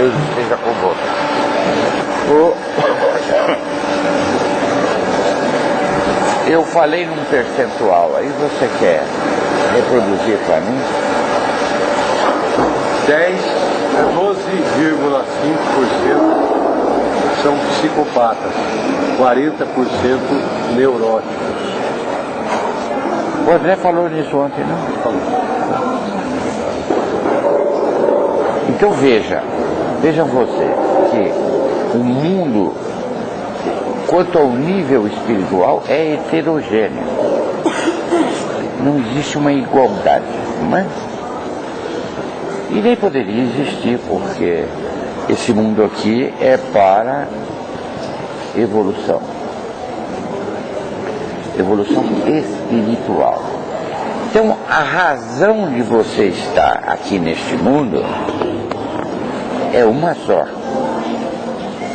Deus esteja convosco. Eu falei num percentual, aí você quer reproduzir para mim? 12,5% são psicopatas, 40% neuróticos. O André falou nisso ontem, não? Falou. Então vejam vocês que o mundo, quanto ao nível espiritual, é heterogêneo. Não existe uma igualdade, não é? E nem poderia existir, porque esse mundo aqui é para evolução. Evolução espiritual. Então, a razão de você estar aqui neste mundo é uma só.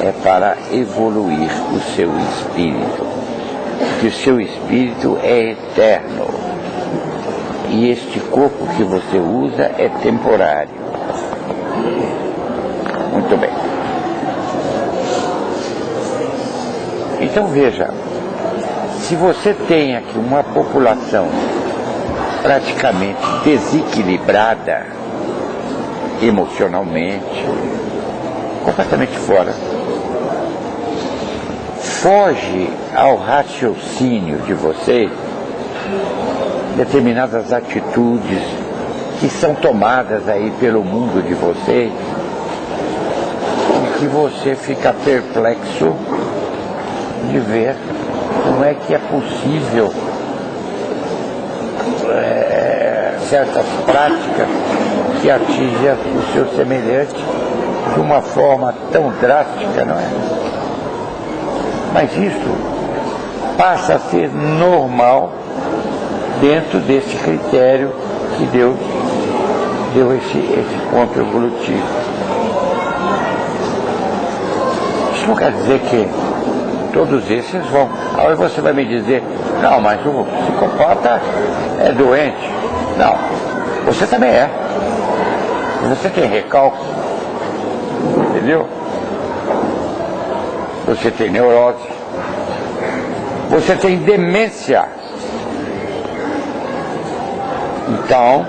É para evoluir o seu espírito. Porque o seu espírito é eterno. E este corpo que você usa é temporário. Muito bem. Então veja, se você tem aqui uma população praticamente desequilibrada emocionalmente, completamente fora, foge ao raciocínio de vocês determinadas atitudes que são tomadas aí pelo mundo de vocês, e que você fica perplexo de ver como é que é possível certas práticas que atingem o seu semelhante de uma forma tão drástica, não é? Mas isso passa a ser normal dentro desse critério que Deus deu esse ponto evolutivo. Isso não quer dizer que todos esses vão. Aí você vai me dizer, não, mas o psicopata é doente. Não, você também é. Você tem recalque, entendeu? Você tem neurose, você tem demência. Então,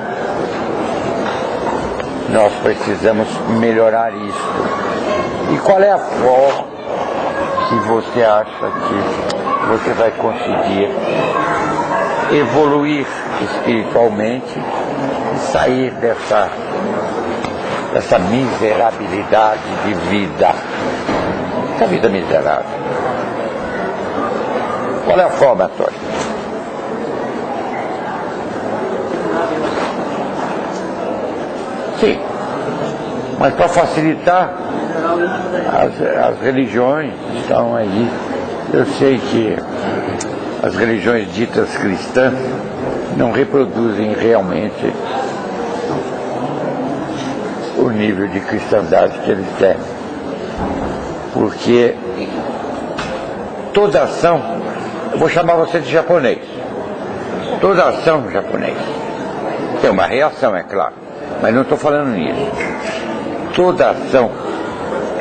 nós precisamos melhorar isso. E qual é a forma que você acha que você vai conseguir evoluir espiritualmente e sair dessa miserabilidade de vida? Essa vida miserável. Qual é a forma, Antônio? Sim, mas para facilitar, as religiões estão aí. Eu sei que as religiões ditas cristãs não reproduzem realmente o nível de cristandade que eles têm, porque toda ação, eu vou chamar você de japonês, toda ação japonês tem uma reação, é claro, mas não estou falando nisso. Toda ação,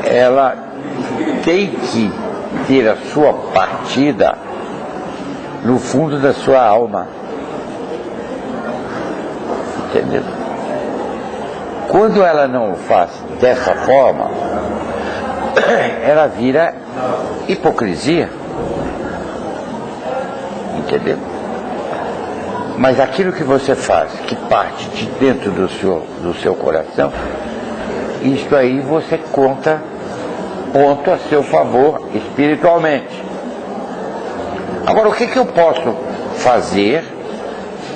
ela tem que ter a sua partida no fundo da sua alma. Entendeu? Quando ela não o faz dessa forma, ela vira hipocrisia. Entendeu? Mas aquilo que você faz, que parte de dentro do seu coração, isto aí você conta ponto a seu favor espiritualmente. Agora, o que eu posso fazer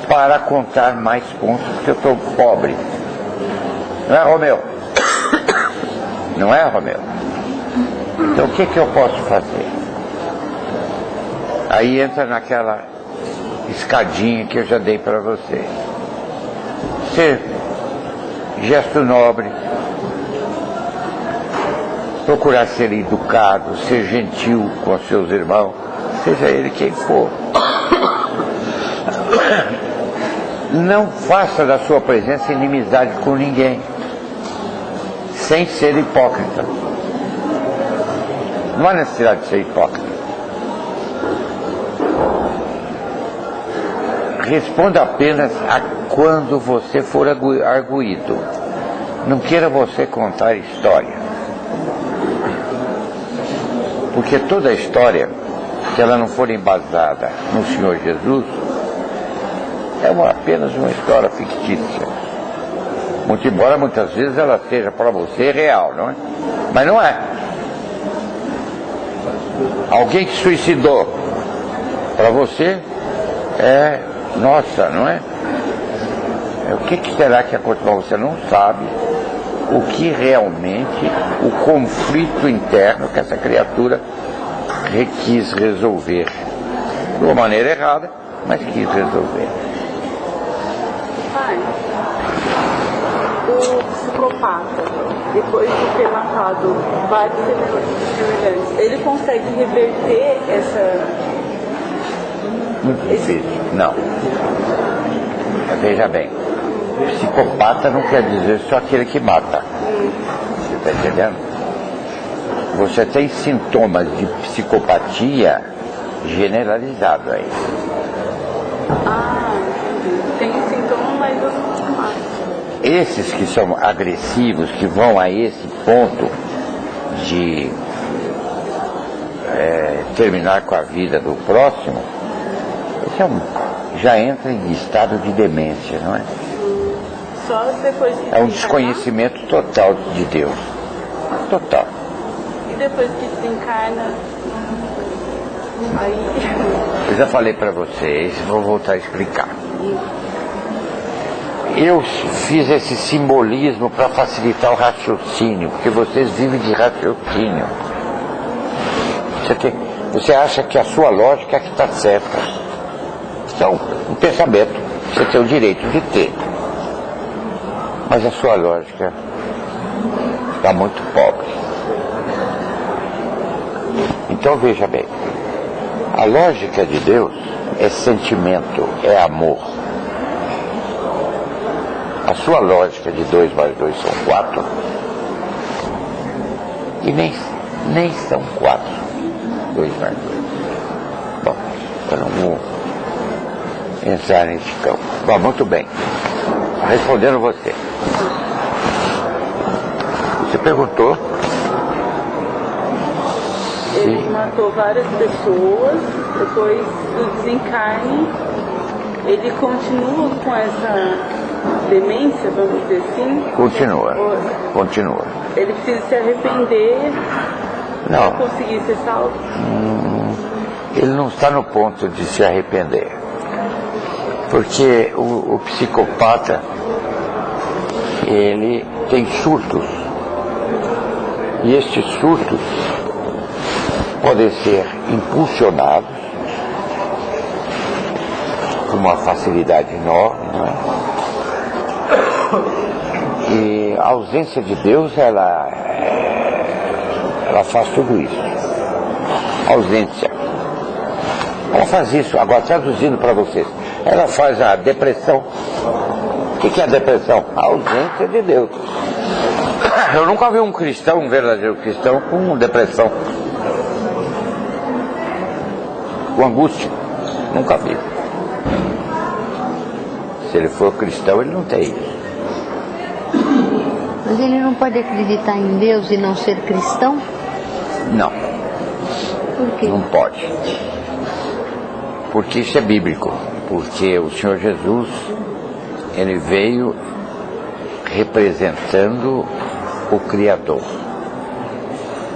para contar mais pontos, porque eu estou pobre? Não é, Romeu? Não é, Romeu? Então, o que eu posso fazer? Aí entra naquela escadinha que eu já dei para você. Ser gesto nobre, procurar ser educado, ser gentil com os seus irmãos, seja ele quem for. Não faça da sua presença inimizade com ninguém. sem ser hipócrita. Não há necessidade de ser hipócrita. Responda apenas a quando você for arguído. Não queira você contar história. Porque toda história, se ela não for embasada no Senhor Jesus, é apenas uma história fictícia. Muito embora muitas vezes ela seja para você real, não é? Mas não é. Alguém que suicidou, para você é nossa, não é? O que será que aconteceu? Você não sabe o que realmente, o conflito interno que essa criatura quis resolver. De uma maneira errada, mas quis resolver. Pai, o psicopata, depois de ter matado vários semelhantes, ele consegue reverter essa... Muito difícil. Não. Veja bem, psicopata não quer dizer só aquele que mata. Você está entendendo? Você tem sintomas de psicopatia generalizado aí. Tem sintomas, mas eu não mato. Esses que são agressivos, que vão a esse ponto de terminar com a vida do próximo, já entra em estado de demência, não é? Só depois de É um desconhecimento total de Deus. Total. E depois que desencarna, aí... Eu já falei para vocês, vou voltar a explicar. Eu fiz esse simbolismo para facilitar o raciocínio, porque vocês vivem de raciocínio. Você acha que a sua lógica é que está certa. Então, um pensamento você tem o direito de ter. Mas a sua lógica está muito pobre. Então veja bem, a lógica de Deus é sentimento, é amor. A sua lógica de 2 mais 2 são 4, e nem são 4, 2 mais 2. Bom, eu não vou entrar nesse campo. Bom, muito bem. Respondendo você. Você perguntou. Ele matou várias pessoas, depois do desencarne, ele continua com essa demência, vamos dizer assim? Continua. Ele precisa se arrepender para conseguir ser salvo? Ele não está no ponto de se arrepender. Porque o psicopata, ele tem surtos. E estes surtos podem ser impulsionados com uma facilidade enorme, não é? E a ausência de Deus, ela faz tudo isso. A ausência. Ela faz isso. Agora, traduzindo para vocês, ela faz a depressão. O que é a depressão? A ausência de Deus. Eu nunca vi um cristão, um verdadeiro cristão, com depressão, com angústia. Nunca vi. Se ele for cristão, ele não tem isso. Mas ele não pode acreditar em Deus e não ser cristão? Não. Por quê? Não pode. Porque isso é bíblico. Porque o Senhor Jesus, ele veio representando o Criador.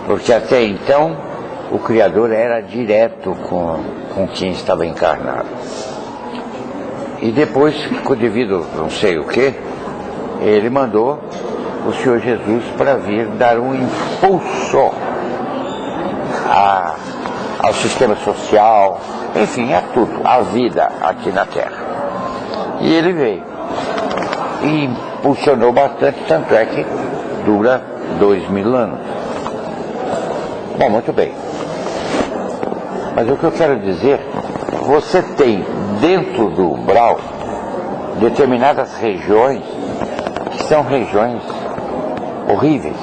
Porque até então o Criador era direto com quem estava encarnado. E depois, devido não sei o que, ele mandou o Senhor Jesus para vir dar um impulso ao sistema social, enfim, a tudo, a vida aqui na Terra. E ele veio e impulsionou bastante, tanto é que dura 2000 anos. Bom, muito bem. Mas o que eu quero dizer, você tem dentro do umbral determinadas regiões que são regiões horríveis.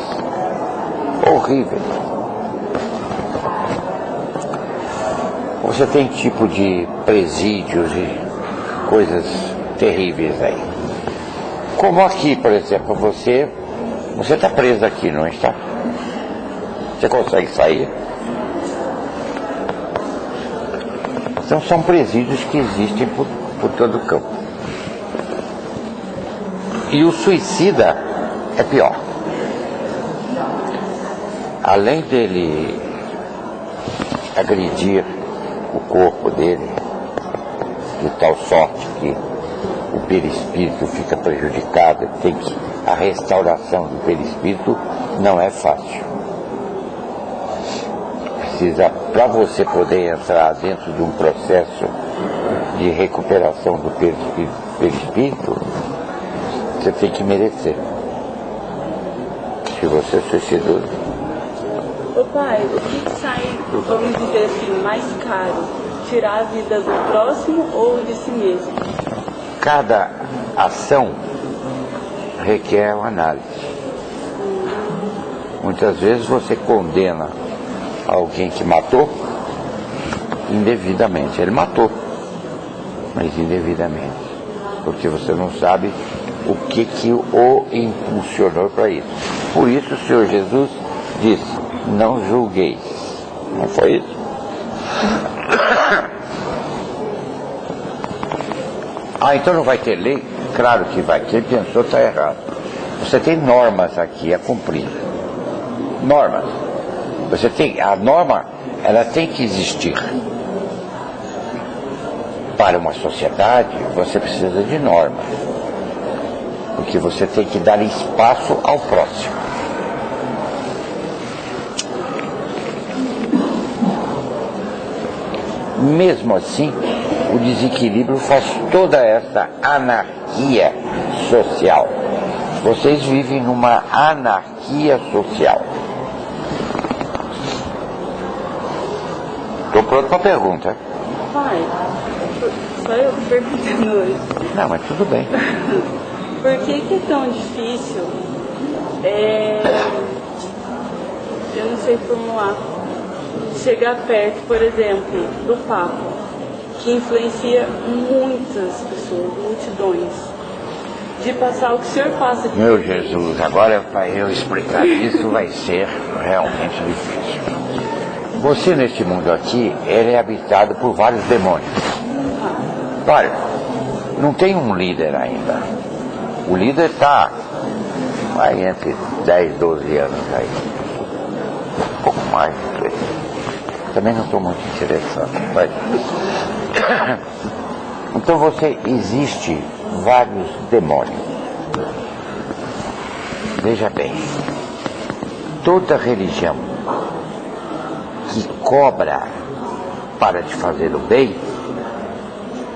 Horríveis. Você tem tipo de presídios e coisas terríveis aí. Como aqui, por exemplo, você está preso aqui, não está? Você consegue sair? Então são presídios que existem por todo o campo. E o suicida é pior. Além dele agredir o corpo dele, de tal sorte que o perispírito fica prejudicado, a restauração do perispírito não é fácil. Para você poder entrar dentro de um processo de recuperação do perispírito, você tem que merecer. Se você suicidou. Ô pai, o que sai, vamos dizer assim, mais caro? Tirar a vida do próximo ou de si mesmo? Cada ação requer uma análise. Muitas vezes você condena alguém que matou indevidamente. Ele matou, mas indevidamente. Porque você não sabe o que o impulsionou para isso. Por isso o Senhor Jesus disse, não julgueis. Não foi isso? Então não vai ter lei? Claro que vai. Quem pensou está errado. Você tem normas aqui a cumprir. Normas. A norma, ela tem que existir. Para uma sociedade, você precisa de normas. Porque você tem que dar espaço ao próximo. Mesmo assim, o desequilíbrio faz toda essa anarquia social. Vocês vivem numa anarquia social. Estou pronto para a pergunta. Pai, só eu perguntando hoje. Não, mas tudo bem. Por que é tão difícil? Eu não sei formular. Chegar perto, por exemplo, do Papa, que influencia muitas pessoas, multidões, de passar o que o senhor passa aqui. Meu Jesus, agora para eu explicar isso vai ser realmente difícil. Você neste mundo aqui, ele é habitado por vários demônios. Olha, não tem um líder ainda. O líder está aí entre 10, 12 anos aí. Um pouco mais, também não estou muito interessado. Mas... Então existe vários demônios. Veja bem, toda religião que cobra para te fazer o bem,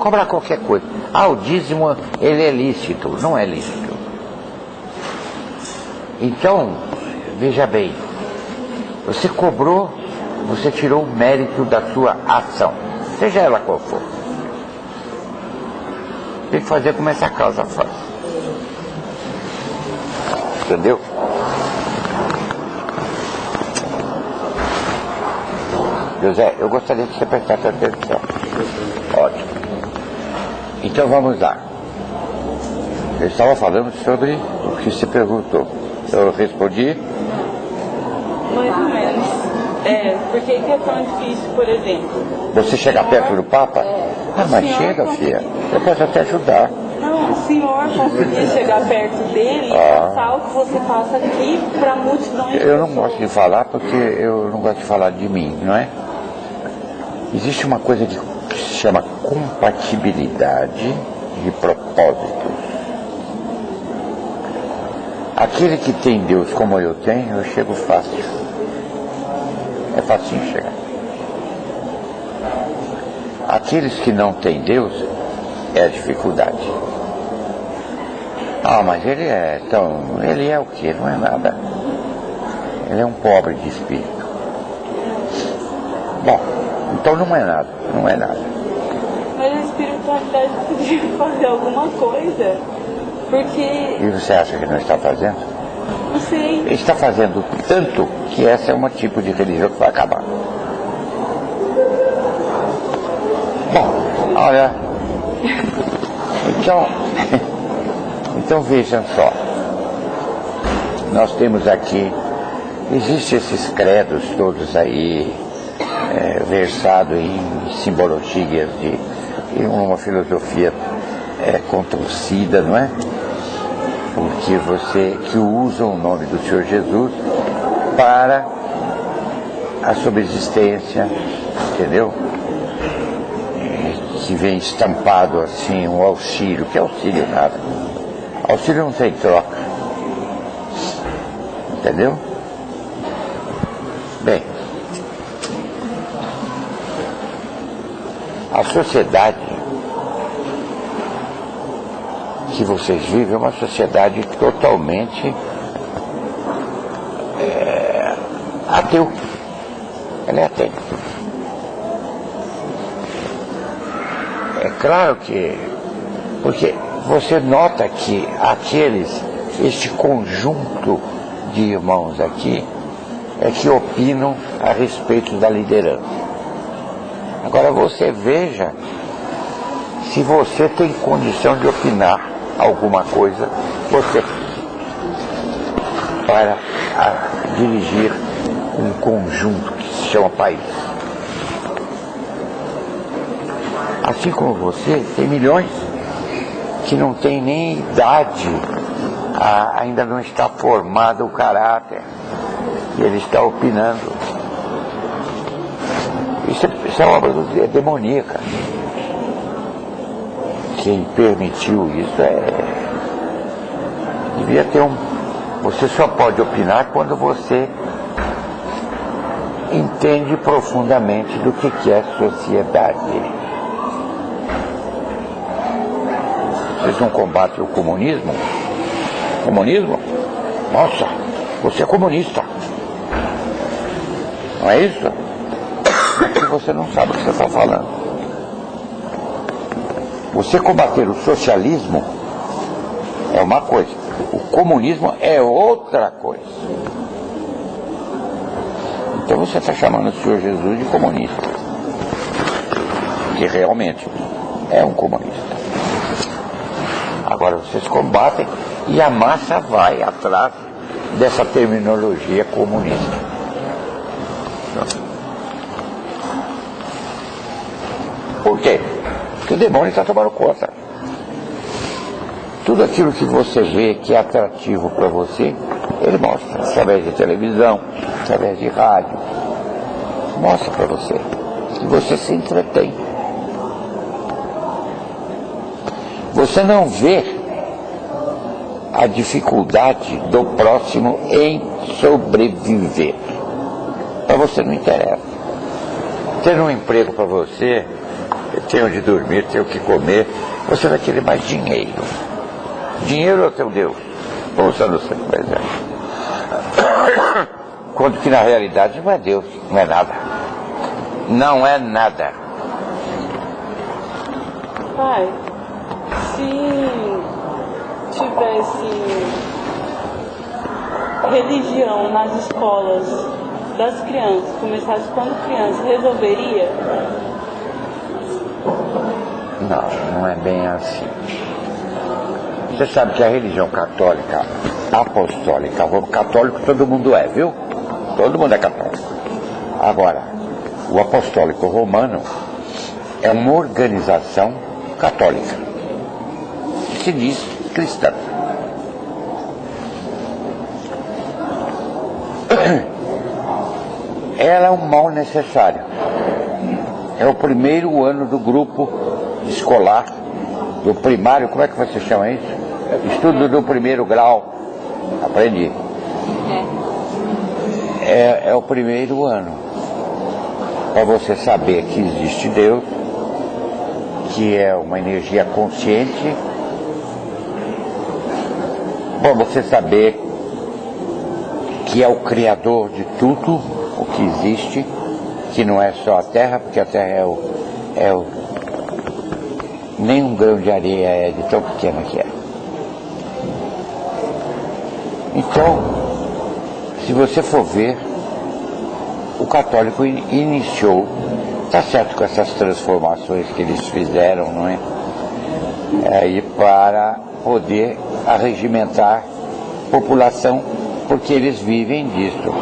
cobra qualquer coisa. O dízimo, ele é lícito, não é lícito. Então, veja bem, você cobrou, você tirou o mérito da sua ação, seja ela qual for. Tem que fazer como essa causa faz. Entendeu? José, eu gostaria que você prestasse atenção. Ótimo. Então vamos lá. Eu estava falando sobre o que você perguntou. Eu respondi? Mais ou menos. Por que é tão difícil, por exemplo? Você chegar perto do Papa? Mas chega, filha. Eu posso até ajudar. Não, o senhor conseguir chegar perto dele e passar o que você passa aqui para multidões. Eu não gosto de falar porque eu não gosto de falar de mim, não é? Existe uma coisa que se chama compatibilidade de propósitos. Aquele que tem Deus como eu tenho, eu chego fácil. É facinho chegar. Aqueles que não têm Deus, é a dificuldade. Mas ele é o quê? Não é nada. Ele é um pobre de espírito. Bom, então não é nada. Mas a espiritualidade podia fazer alguma coisa. Porque... E você acha que não está fazendo? Não sei. Ele está fazendo tanto que essa é um tipo de religião que vai acabar. Bom, olha, então vejam só, nós temos aqui, existem esses credos todos aí, versados em simbologias em uma filosofia contorcida, não é? Porque que usa o nome do Senhor Jesus para a subsistência, entendeu? Que vem estampado assim, um auxílio. Que auxílio nada? Auxílio não tem troca. Entendeu? Bem, a sociedade que vocês vivem é uma sociedade totalmente ateu. Ela é ateu. É claro que, porque você nota que este conjunto de irmãos aqui é que opinam a respeito da liderança. Agora você veja se você tem condição de opinar alguma coisa, para dirigir um conjunto que se chama país. Assim como você, tem milhões que não tem nem idade, ainda não está formado o caráter, e ele está opinando. Isso é obra demoníaca. Quem permitiu isso devia ter você só pode opinar quando você entende profundamente do que é sociedade. Vocês não combatem o comunismo? Comunismo? Nossa, você é comunista. Não é isso? Porque você não sabe o que você está falando. Você combater o socialismo é uma coisa, o comunismo é outra coisa. Então você está chamando o Senhor Jesus de comunista, que realmente é um comunista. Agora vocês combatem e a massa vai atrás dessa terminologia comunista. Por quê? Porque o demônio está tomando conta. Tudo aquilo que você vê que é atrativo para você, ele mostra através de televisão, através de rádio. Mostra para você. E você se entretém. Você não vê a dificuldade do próximo em sobreviver. Para você não interessa. Ter um emprego para você, ter onde dormir, ter o que comer, você vai querer mais dinheiro. Dinheiro é o teu Deus. Ouça no seu presente. Quando que na realidade não é Deus, não é nada. Não é nada. Pai, se tivesse religião nas escolas das crianças, começasse quando criança, resolveria? Não é bem assim. Você sabe que a religião católica, apostólica, católico todo mundo é, viu? Todo mundo é católico. Agora, o apostólico romano é uma organização católica, que se diz cristã. Ela é um mal necessário. É o primeiro ano do grupo escolar, do primário, como é que você chama isso? Estudo do primeiro grau. Aprendi. É o primeiro ano. Para você saber que existe Deus, que é uma energia consciente. Para você saber que é o Criador de tudo o que existe, que não é só a Terra, porque a Terra nem um grão de areia é de tão pequena que é. Então, se você for ver, o católico iniciou, está certo com essas transformações que eles fizeram, não é? E para poder arregimentar a população, porque eles vivem disso,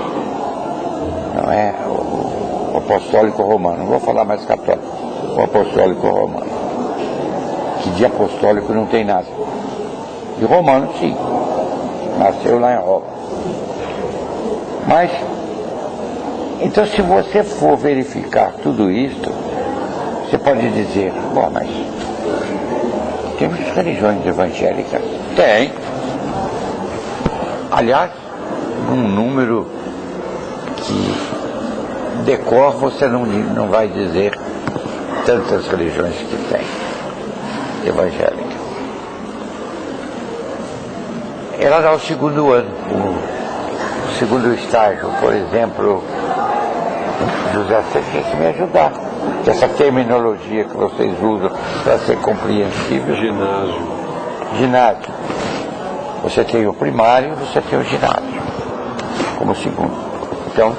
não é? O apostólico romano, não vou falar mais católico, o apostólico romano, que de apostólico não tem nada, de romano sim, nasceu lá em Roma. Mas, então se você for verificar tudo isso, você pode dizer, bom, mas temos religiões evangélicas? Tem. Aliás, um número que decor você não vai dizer tantas religiões que tem evangélicas. Ela dá o segundo ano, o segundo estágio, por exemplo. José, você tinha que me ajudar. Essa terminologia que vocês usam para ser compreensível. Ginásio. Você tem o primário, você tem o ginásio como segundo. Então,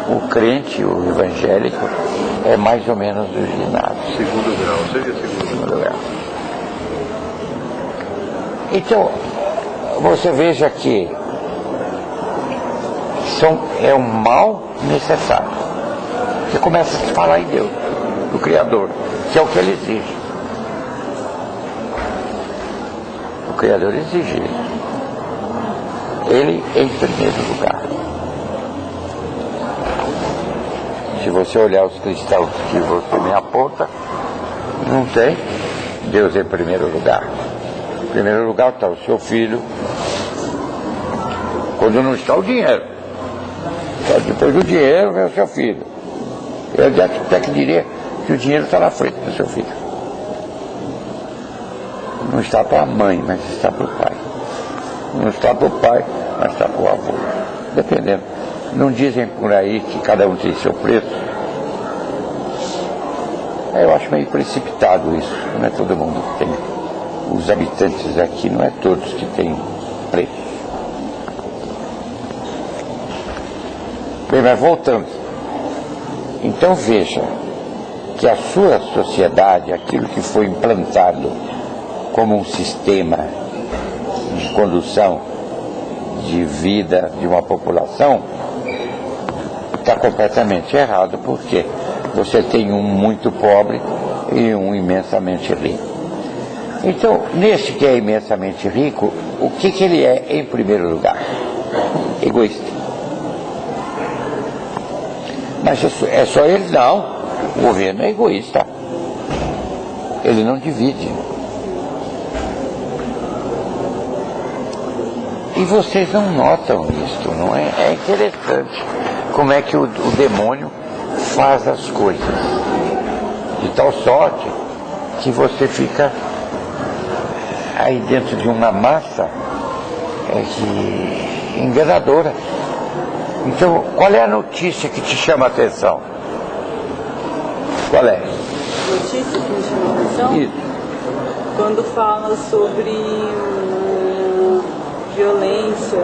o crente, o evangélico, é mais ou menos do ginásio. Segundo grau, seja segundo grau. Então, você veja que é um mal necessário. Você começa a falar em Deus, do Criador, que é o que ele exige. O Criador exige isso. Ele em primeiro lugar. Se você olhar os cristãos que você me aponta, não tem Deus em primeiro lugar. Em primeiro lugar está o seu filho, quando não está o dinheiro. Depois do dinheiro vem o seu filho. Eu até que diria que o dinheiro está na frente do seu filho. Não está para a mãe, mas está para o pai. Não está para o pai, mas está para o avô. Dependendo. Não dizem por aí que cada um tem seu preço? Eu acho meio precipitado isso. Não é todo mundo que tem. Os habitantes aqui não é todos que têm preço. Bem, mas voltando. Então veja que a sua sociedade, aquilo que foi implantado como um sistema de condução de vida de uma população, está completamente errado, porque você tem um muito pobre e um imensamente rico. Então, nesse que é imensamente rico, o que ele é em primeiro lugar? Egoísta. Mas é só ele? Não. O governo é egoísta. Ele não divide. E vocês não notam isso, não é? É interessante como é que o demônio faz as coisas. De tal sorte que você fica aí dentro de uma massa enganadora. Então, qual é a notícia que te chama a atenção? Qual é? Notícia que me chama a atenção? Isso. Quando fala sobre violência.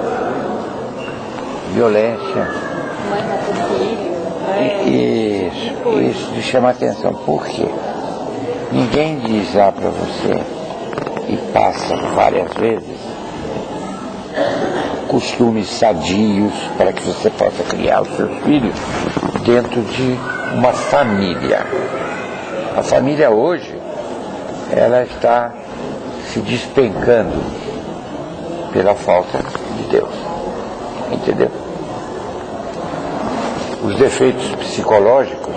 Violência. Mãe mata filho. Isso te chama a atenção. Por quê? Ninguém diz lá para você, e passa várias vezes, costumes sadios para que você possa criar os seus filhos dentro de uma família. A família hoje, ela está se despencando pela falta de Deus. Entendeu? Os defeitos psicológicos,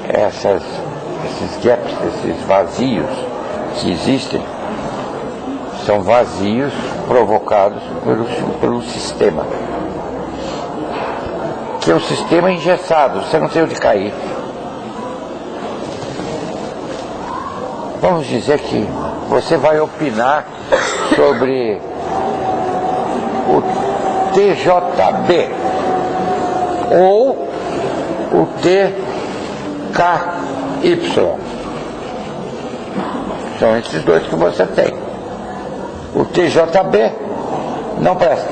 esses gaps, esses vazios que existem, são vazios provocados pelo sistema. Que é um sistema engessado, você não tem onde cair. Vamos dizer que você vai opinar sobre o TJB ou o TKY. São esses dois que você tem. O TJB não presta,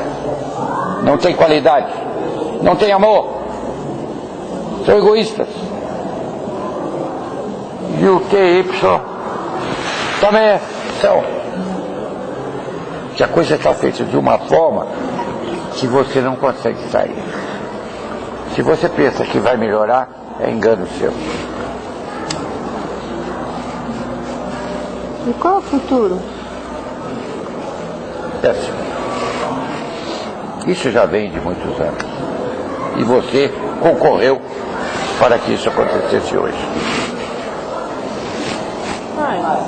não tem qualidade, não tem amor, são egoístas. E o TY também são. Que a coisa está feita de uma forma que você não consegue sair. Se você pensa que vai melhorar, é engano seu. E qual é o futuro? Péssimo. Isso já vem de muitos anos. E você concorreu para que isso acontecesse hoje.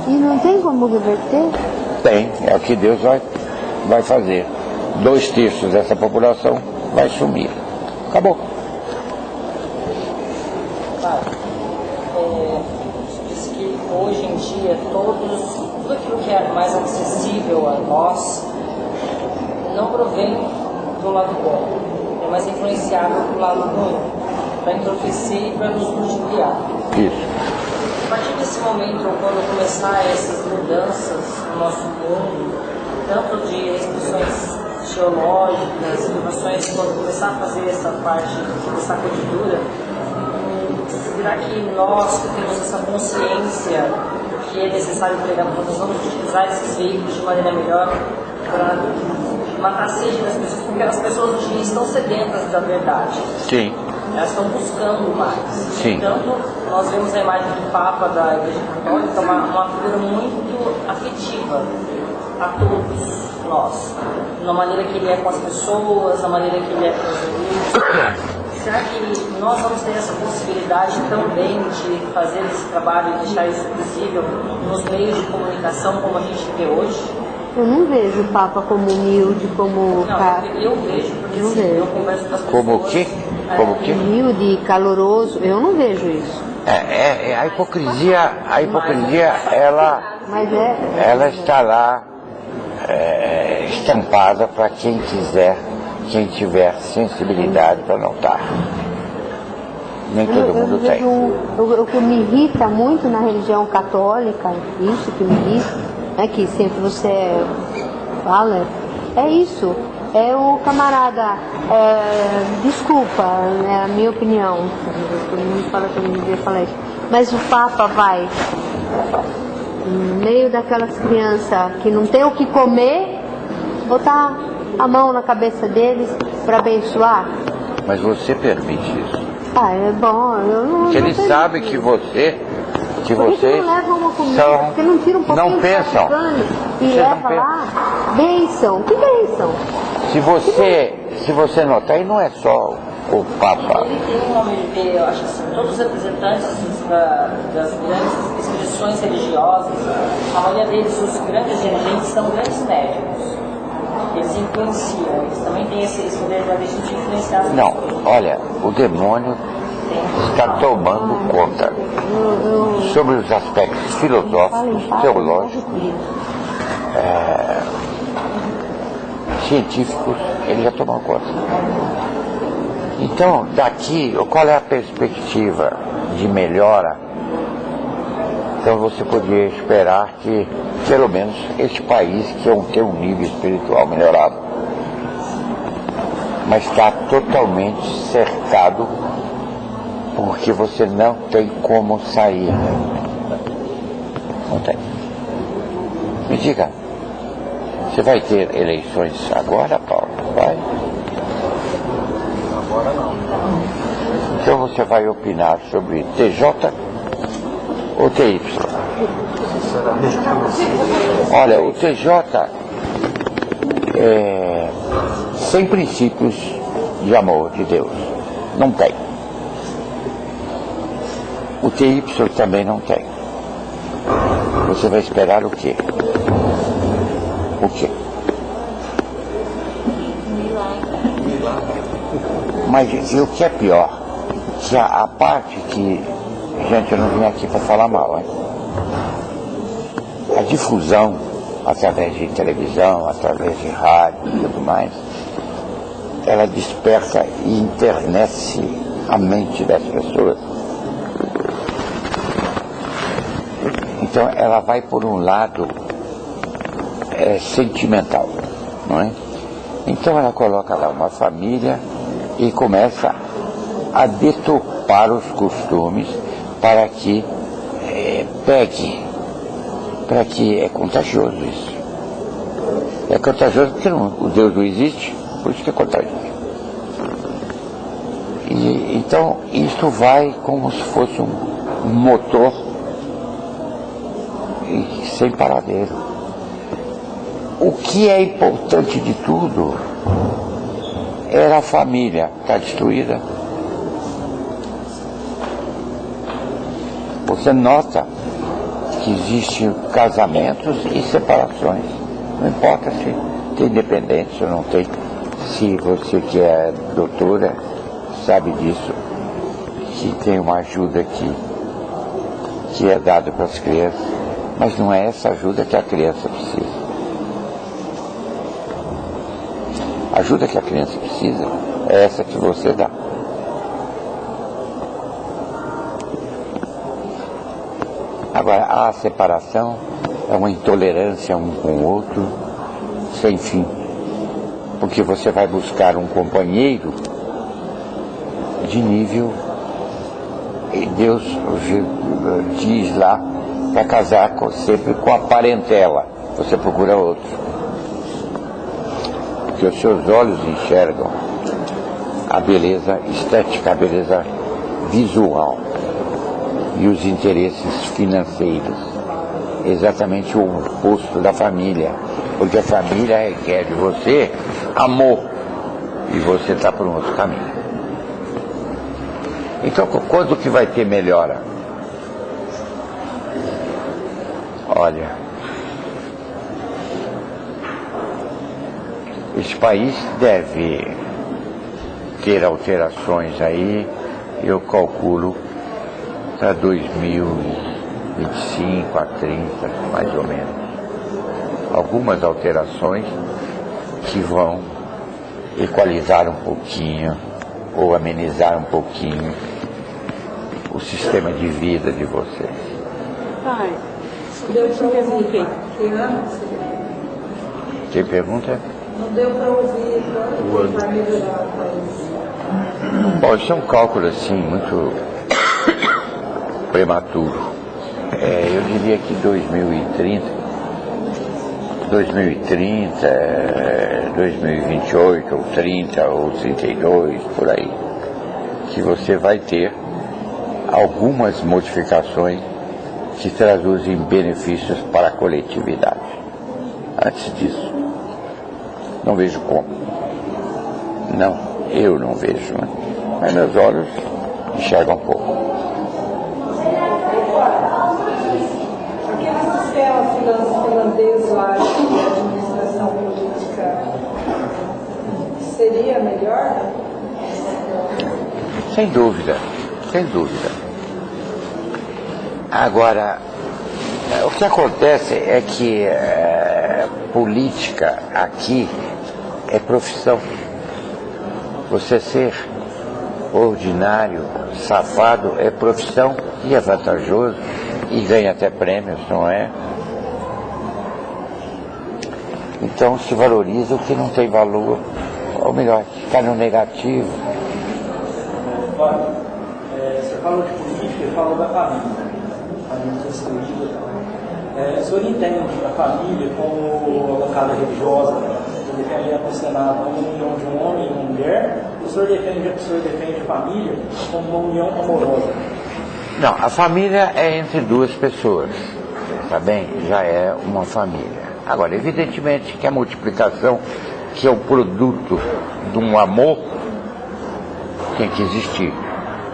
E não tem como reverter? Tem, é o que Deus vai fazer. 2/3 dessa população vai sumir. Acabou. Diz que hoje em dia tudo aquilo que é mais acessível a nós não provém do lado bom, é mais influenciável do lado ruim, para entorpecer e para nos ludibriar. Isso. A partir desse momento, quando começar essas mudanças no nosso mundo, tanto de restrições geológicas, inovações, quando começar a fazer essa parte de sacudidura, será que nós que temos essa consciência que é necessário empregar, nós vamos utilizar esses veículos de maneira melhor para matar a sede das pessoas, porque as pessoas hoje em dia estão sedentas da verdade. Sim. Elas estão buscando mais. Sim. Portanto, nós vemos a imagem do Papa da Igreja Católica, uma figura muito afetiva a todos nós. Na maneira que ele é com as pessoas, na maneira que ele é com os amigos. Será que nós vamos ter essa possibilidade também de fazer esse trabalho e deixar isso visível nos meios de comunicação como a gente vê hoje? Eu não vejo o Papa como humilde, como... Não, eu vejo, porque não assim, vejo. eu converso com as pessoas... Como o quê? Como o quê? Humilde, caloroso, eu não vejo isso. A hipocrisia, ela está lá estampada para quem quiser, quem tiver sensibilidade para notar. Nem todo mundo tem. O que me irrita muito na religião católica, isso que me irrita, é que sempre você fala, é isso. É o camarada, desculpa, é a minha opinião, todo mundo fala que eu não devia falar isso, mas o Papa vai no meio daquelas crianças que não tem o que comer, botar a mão na cabeça deles para abençoar. Mas você permite isso. É bom, eu não... Porque ele sabe que vocês são, não tira um pouquinho não pensam. E Vocês leva não pensam. lá, bênção, que bênção? Se você notar, e não é só o Papa. Ele tem um nome, eu acho assim, todos os representantes das grandes expressões religiosas, a maioria deles, os grandes dirigentes, são grandes médicos. Eles influenciam, eles também têm esse poder de influenciar as pessoas. Não, olha, o demônio está tomando conta sobre os aspectos filosóficos, teológicos, científicos, ele já tomou conta. Então, daqui, qual é a perspectiva de melhora? Então você podia esperar que, pelo menos, este país que tem um nível espiritual melhorado, mas está totalmente cercado, porque você não tem como sair. Não tem. Me diga, você vai ter eleições agora, Paulo? Vai? Agora não. Então você vai opinar sobre TJ ou TY? Sinceramente, eu não sei. Olha, o TJ é sem princípios de amor de Deus. Não tem. O TY também não tem. Você vai esperar o quê? O quê? Mas e o que é pior? Que a parte que... Gente, eu não vim aqui para falar mal, hein? A difusão através de televisão, através de rádio e tudo mais, ela desperta e internece a mente das pessoas. Então ela vai por um lado sentimental, não é? Então ela coloca lá uma família e começa a deturpar os costumes para que pegue, para que é contagioso isso. É contagioso porque o Deus não existe, por isso que é contagioso. E, então isto vai como se fosse um motor sem paradeiro. O que é importante de tudo era a família, está destruída. Você nota que existem casamentos e separações. Não importa se tem dependência ou não tem. Se você que é doutora sabe disso, que tem uma ajuda que é dada para as crianças, mas não é essa ajuda que a criança precisa. A ajuda que a criança precisa é essa que você dá. Agora, a separação é uma intolerância um com o outro, sem fim. Porque você vai buscar um companheiro de nível, e Deus diz lá, para casar sempre com a parentela. Você procura outro. Porque os seus olhos enxergam a beleza estética, a beleza visual e os interesses financeiros. Exatamente o oposto da família. Porque a família requer de você amor e você está por um outro caminho. Então, quando que vai ter melhora? Olha, esse país deve ter alterações aí, eu calculo, para 2025 a 30, mais ou menos. Algumas alterações que vão equalizar um pouquinho, ou amenizar um pouquinho o sistema de vida de vocês. Pai, eu te interromper. Quem pergunta? Não deu para ouvir quando vai melhorar o país. Bom, isso é um cálculo assim, muito prematuro. Eu diria que 2030, 2028, ou 30, ou 32, por aí, que você vai ter algumas modificações que traduzem benefícios para a coletividade. Antes disso, não vejo como. Não, eu não vejo, né? Mas meus olhos enxergam um pouco. Aquele sistema finlandês lá de administração política seria melhor? Sem dúvida, sem dúvida. Agora, o que acontece é que política aqui é profissão. Você ser ordinário, safado, é profissão e é vantajoso e ganha até prêmios, não é? Então se valoriza o que não tem valor, ou melhor, está no negativo. Você falou de política e falou da família. Família destruída. O senhor entende a família como uma casa religiosa, que defende no Senado uma união de um homem e uma mulher, o senhor defende a família como uma união amorosa? Não, a família é entre duas pessoas, tá bem? Já é uma família. Agora, evidentemente que a multiplicação, que é o produto de um amor, tem que existir.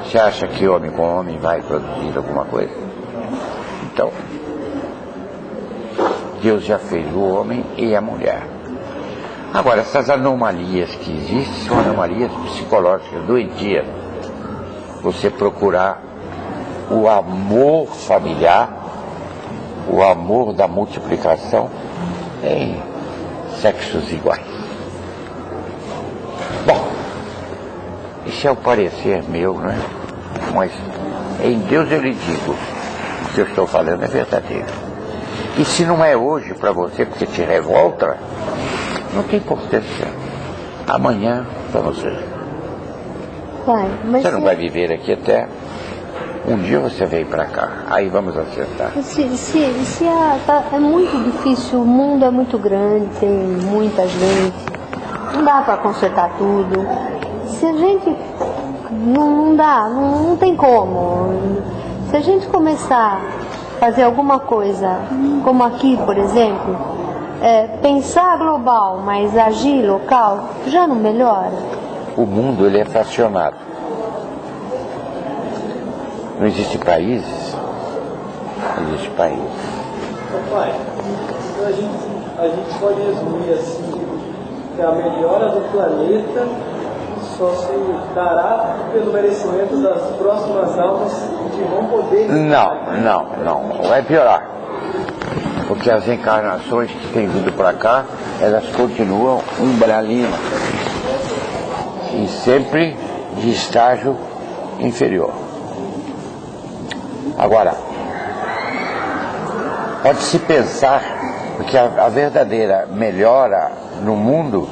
Você acha que homem com homem vai produzir alguma coisa? Então, Deus já fez o homem e a mulher. Agora, essas anomalias que existem são anomalias psicológicas, doentias. Você procurar o amor familiar, o amor da multiplicação em sexos iguais. Bom, isso é o parecer meu, não é? Mas em Deus eu lhe digo, o que eu estou falando é verdadeiro. E se não é hoje para você, porque te revolta, não tem importância. Amanhã, vamos ver. Mas Você não vai viver aqui até um dia você vem para cá. Aí vamos acertar. É muito difícil, o mundo é muito grande, tem muita gente, não dá para consertar tudo. Se a gente não dá, não tem como. Se a gente começar a fazer alguma coisa, como aqui, por exemplo, pensar global, mas agir local, já não melhora? O mundo, ele é fracionado. Não existe países? Não existe país. Pai, então a gente pode resumir assim, que a melhora do planeta só se dará pelo merecimento das próximas almas que vão poder... Não. Vai piorar. Porque as encarnações que têm vindo para cá, elas continuam umbralinas. E sempre de estágio inferior. Agora, pode-se pensar que a verdadeira melhora no mundo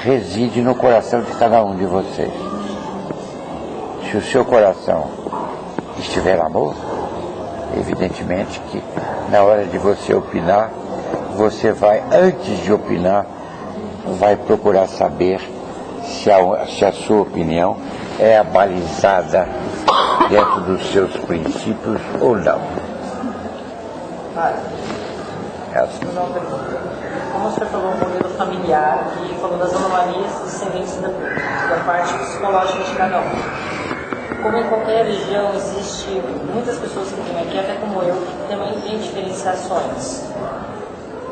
reside no coração de cada um de vocês. Se o seu coração estiver amor, evidentemente que na hora de você opinar, você vai, antes de opinar, vai procurar saber se a sua opinião é abalizada dentro dos seus princípios ou não. Como você falou um modelo familiar e falou das anomalias descendentes da parte psicológica de cada um. Como em qualquer religião, existe muitas pessoas que vêm aqui, até como eu, que também têm diferenciações.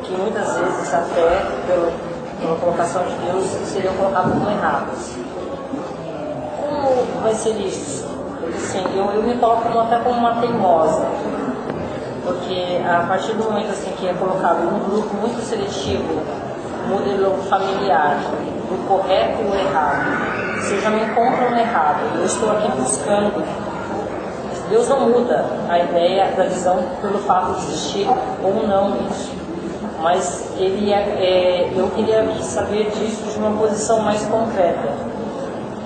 Que muitas vezes, até pela colocação de Deus, seriam colocadas como erradas. Como vai ser isso? Porque assim, eu me coloco até como uma teimosa. Porque a partir do momento assim, que é colocado um grupo muito seletivo, modelo familiar, do correto e o errado, se eu já me encontro no errado, eu estou aqui buscando, Deus não muda a ideia da visão pelo fato de existir ou não isso. Mas eu queria saber disso de uma posição mais concreta,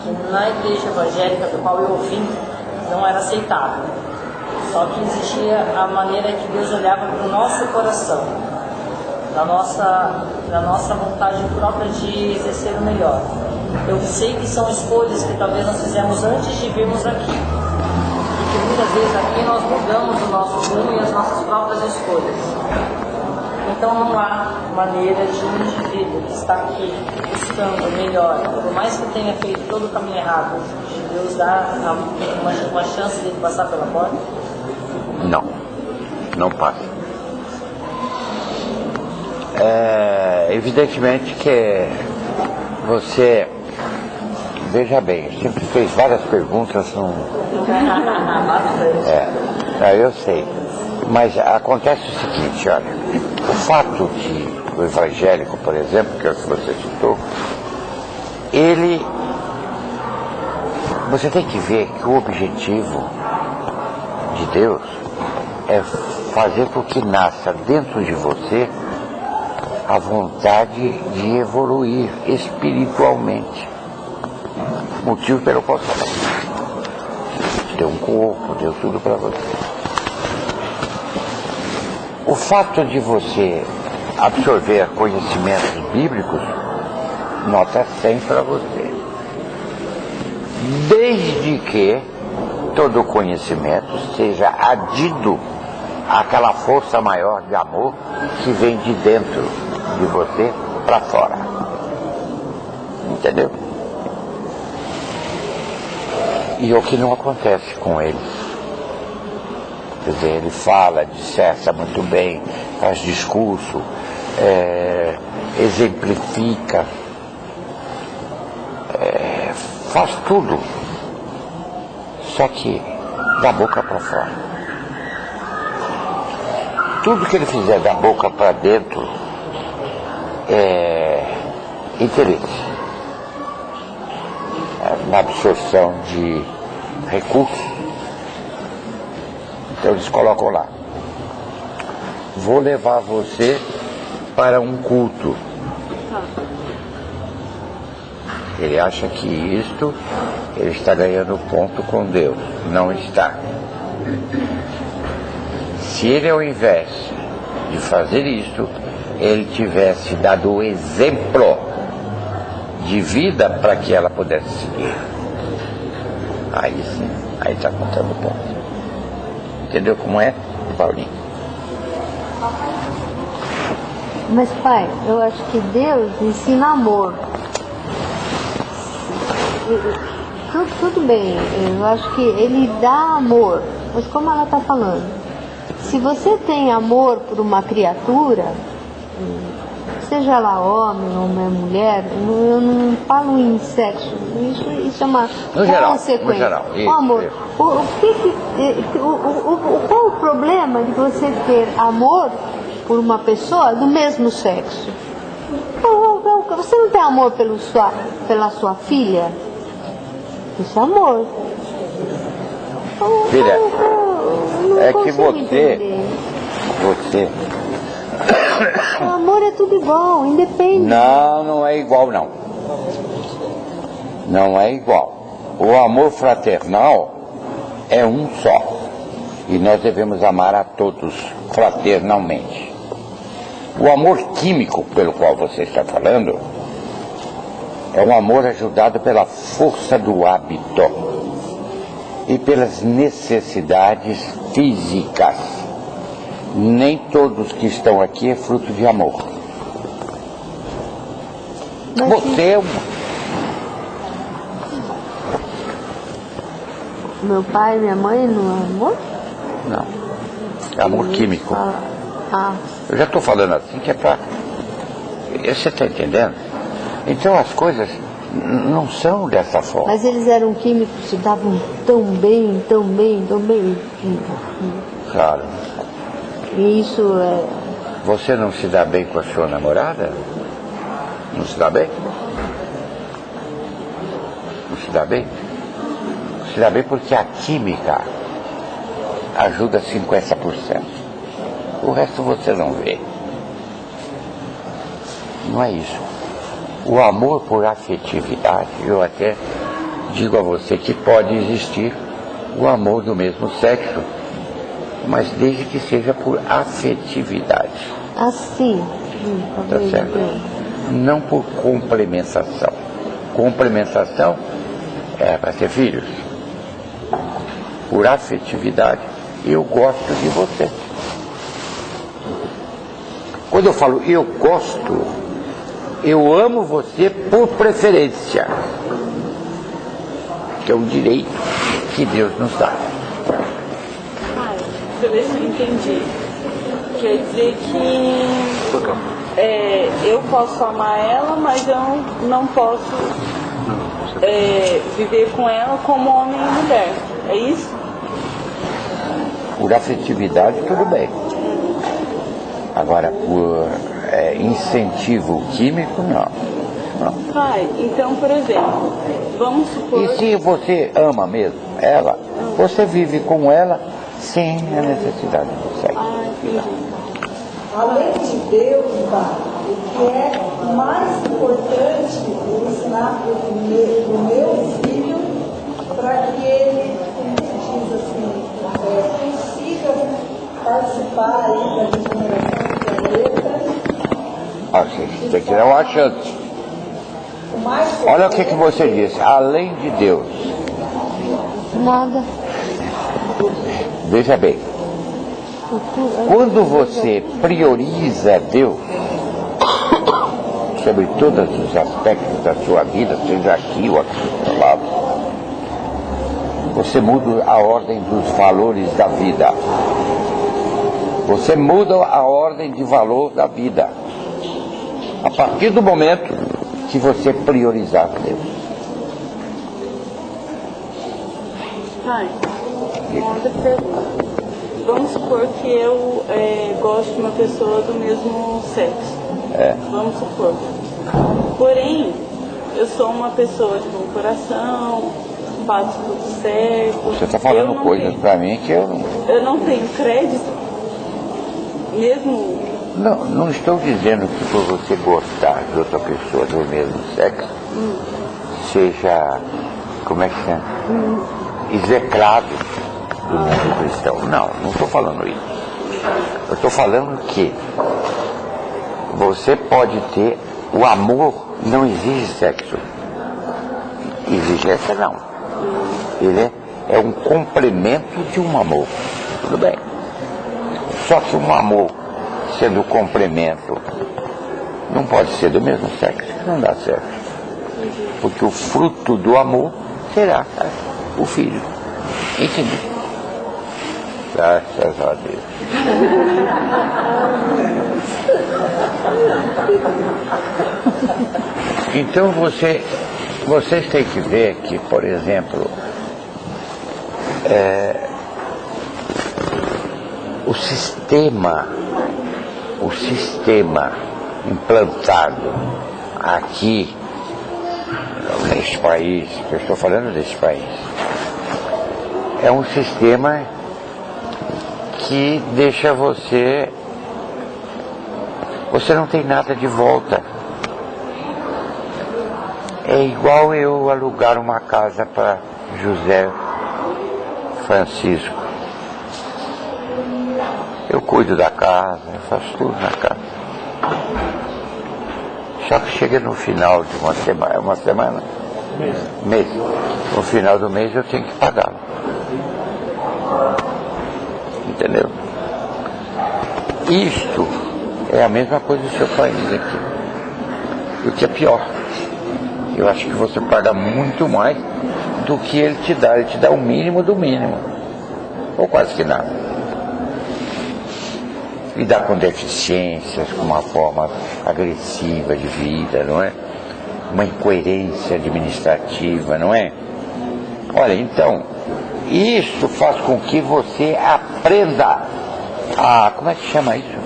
que na igreja evangélica do qual eu vim não era aceitável. Só que existia a maneira que Deus olhava para o nosso coração, da nossa vontade própria de exercer o melhor. Eu sei que são escolhas que talvez nós fizemos antes de virmos aqui. E que muitas vezes aqui nós mudamos o nosso rumo e as nossas próprias escolhas. Então não há maneira de um indivíduo que está aqui buscando o melhor, por mais que tenha feito todo o caminho errado, de Deus dar uma chance de passar pela porta? Não passa. Evidentemente que você, veja bem, sempre fez várias perguntas. Eu sei. Mas acontece o seguinte, olha, o fato de o evangélico, por exemplo, que é o que você citou, você tem que ver que o objetivo de Deus é fazer com que nasça dentro de você a vontade de evoluir espiritualmente. Motivo pelo qual deu um corpo, deu tudo para você. O fato de você absorver conhecimentos bíblicos, nota 100 para você. Desde que todo conhecimento seja adido àquela força maior de amor que vem de dentro de você para fora. Entendeu? E o que não acontece com ele. Quer dizer, ele fala, disserta muito bem, faz discurso, exemplifica, faz tudo. Só que da boca para fora. Tudo que ele fizer da boca para dentro é interesse. Na absorção de recursos. Então eles colocam lá: vou levar você para um culto. Ele acha que isto, ele está ganhando ponto com Deus. Não está. Se ele, ao invés de fazer isto, ele tivesse dado o exemplo de vida para que ela pudesse seguir, aí sim, aí está contando ponto. Entendeu como é, Paulinho? Mas, pai, eu acho que Deus ensina amor. Tudo bem, eu acho que Ele dá amor. Mas como ela está falando, se você tem amor por uma criatura, seja ela homem ou mulher, eu não falo em sexo, isso é uma consequência. No geral, o amor. Qual o problema de você ter amor por uma pessoa do mesmo sexo? Você não tem amor pela sua filha? Isso é amor. Filha, é que você... O amor é tudo igual, independe. Não é igual, não. Não é igual. O amor fraternal é um só. E nós devemos amar a todos fraternalmente. O amor químico pelo qual você está falando é um amor ajudado pela força do hábito e pelas necessidades físicas. Nem todos que estão aqui é fruto de amor. Você é Meu pai e minha mãe não é amor? Não. É amor químico. Eu já estou falando assim que é para... Você está entendendo? Então as coisas não são dessa forma. Mas eles eram químicos, se davam tão bem. Claro. E isso é... Você não se dá bem com a sua namorada? Não se dá bem? Não se dá bem? Não se dá bem porque a química ajuda 50%. O resto você não vê. Não é isso. O amor por afetividade, eu até digo a você que pode existir o amor do mesmo sexo, mas desde que seja por afetividade. Assim. Tá certo? Não por complementação. Complementação é para ter filhos. Por afetividade, eu gosto de você. Quando eu falo eu gosto, eu amo você por preferência, que é um direito que Deus nos dá. Deixa eu ver se eu entendi. Quer dizer que eu posso amar ela, mas eu não posso viver com ela como homem e mulher. É isso? Por afetividade, tudo bem. Agora, por incentivo químico, não. Pai, então, por exemplo, vamos supor... E se você ama mesmo ela, você vive com ela sem a necessidade do sexo. Entendi. Além de Deus, pai, o que é mais importante eu ensinar para o meu filho para que ele, como se diz assim, consiga participar aí da regeneração do planeta. Você tem que dar uma chance. Olha o que você disse, além de Deus. Nada. Veja bem, quando você prioriza Deus sobre todos os aspectos da sua vida, seja aqui ou aqui do lado, você muda a ordem dos valores da vida. Você muda a ordem de valor da vida. A partir do momento que você priorizar Deus. Pai, uma outra pergunta. Vamos supor que eu gosto de uma pessoa do mesmo sexo. Vamos supor. Porém, eu sou uma pessoa de bom coração, faço tudo certo. Você está falando coisas para mim que eu não... Eu não tenho crédito? Mesmo... Não estou dizendo que por você gostar de outra pessoa do mesmo sexo, seja, como é que chama? Execrado do mundo cristão. Não estou falando isso. Eu estou falando que você pode ter o amor, não exige sexo. Exigência não. Ele é um complemento de um amor. Tudo bem. Só que um amor, sendo complemento, não pode ser do mesmo sexo. Não dá certo. Porque o fruto do amor será o filho. Entendeu? Graças a Deus. Então vocês têm que ver que, por exemplo, o sistema implantado aqui neste país, que eu estou falando desse país, é um sistema que deixa você não tem nada de volta. É igual eu alugar uma casa para José Francisco. Eu cuido da casa, eu faço tudo na casa. Só que chega no final de uma semana, mês. No final do mês eu tenho que pagá-lo. Entendeu? Isto é a mesma coisa do seu país aqui. O que é pior. Eu acho que você paga muito mais do que ele te dá. Ele te dá o mínimo do mínimo. Ou quase que nada. E dá com deficiências, com uma forma agressiva de vida, não é? Uma incoerência administrativa, não é? Olha, então, isso faz com que você aprenda a, como é que chama isso?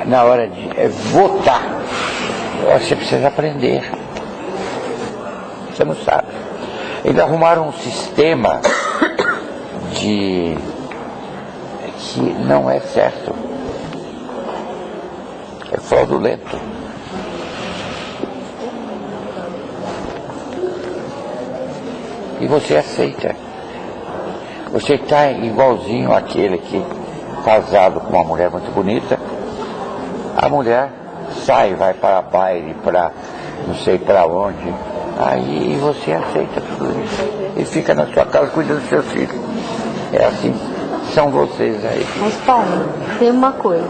Na hora de votar. Você precisa aprender. Você não sabe. Eles arrumaram um sistema que não é certo. É fraudulento. E você aceita. Você está igualzinho àquele que, casado com uma mulher muito bonita, a mulher sai, vai para baile, para não sei para onde, aí você aceita tudo isso. E fica na sua casa cuidando dos seus filhos. É assim, são vocês aí. Mas pai, tem uma coisa,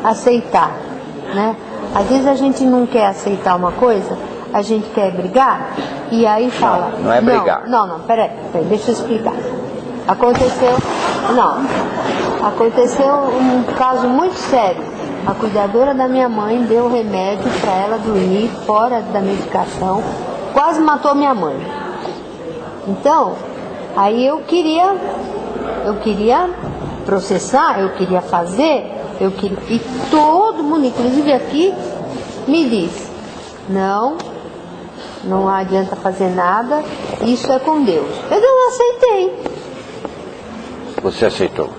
aceitar, né? Às vezes a gente não quer aceitar uma coisa, a gente quer brigar, e aí fala... Não é brigar. Não, peraí, deixa eu explicar. Aconteceu um caso muito sério. A cuidadora da minha mãe deu remédio para ela dormir fora da medicação, quase matou minha mãe. Então, aí eu queria processar, eu queria fazer, e todo mundo, inclusive aqui, me disse, não adianta fazer nada, isso é com Deus. Eu não aceitei. Você aceitou?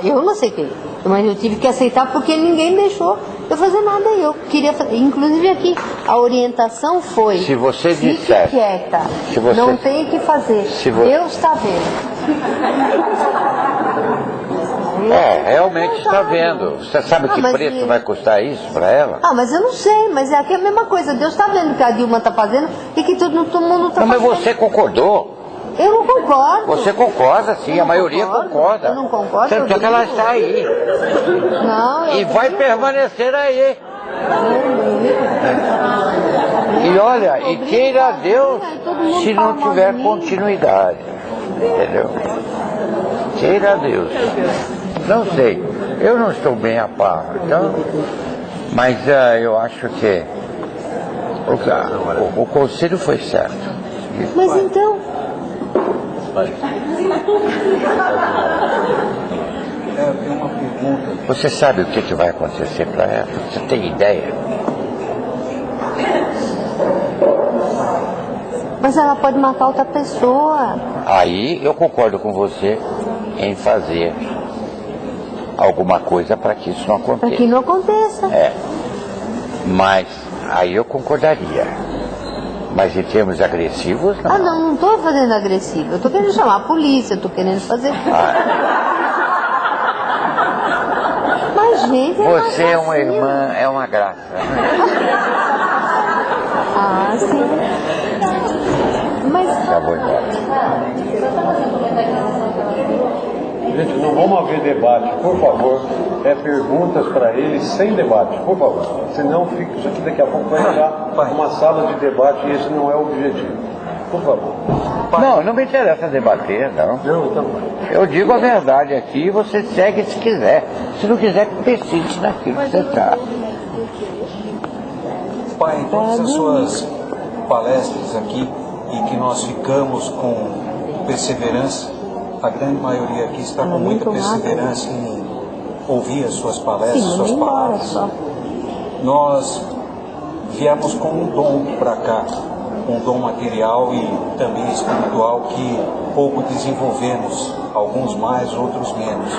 Eu não aceitei. Mas eu tive que aceitar porque ninguém deixou eu fazer nada. Eu queria fazer. Inclusive aqui, a orientação foi... Se você disser... Fique quieta. Não tem que fazer. Deus está vendo. Realmente está vendo. Você sabe que preço vai custar isso para ela? Mas eu não sei. Mas é aqui a mesma coisa. Deus está vendo que a Dilma está fazendo e que todo mundo está fazendo. Mas você concordou? Eu não concordo. Você concorda, sim, a maioria concorda. Eu não concordo. Tanto é que ela está aí. E vai permanecer aí. E olha, e queira Deus se não tiver continuidade. Entendeu? Queira Deus. Não sei, eu não estou bem a par, então, mas eu acho que o conselho foi certo. Mas então... Você sabe o que vai acontecer para ela? Você tem ideia? Mas ela pode matar outra pessoa. Aí eu concordo com você em fazer alguma coisa para que isso não aconteça. Para que não aconteça. Mas aí eu concordaria. Mas em termos agressivos, não. Ah, não estou fazendo agressivo. Eu estou querendo chamar a polícia, eu estou querendo fazer. Mas, gente, Você é uma irmã, é uma graça. Ah, sim. Mas. Já vou embora. Gente, não vamos haver debate, por favor. É perguntas para eles sem debate, por favor. Senão fica isso aqui, daqui a pouco vai virar uma sala de debate e esse não é o objetivo. Por favor. Não me interessa debater, não. Não, então. Eu digo a verdade aqui e você segue se quiser. Se não quiser, persiste naquilo que você está. Pai, em todas as suas palestras aqui, e que nós ficamos com perseverança, a grande maioria aqui está com muita perseverança em ouvir as suas palestras, suas palavras. Nós viemos com um dom para cá, um dom material e também espiritual que pouco desenvolvemos, alguns mais, outros menos.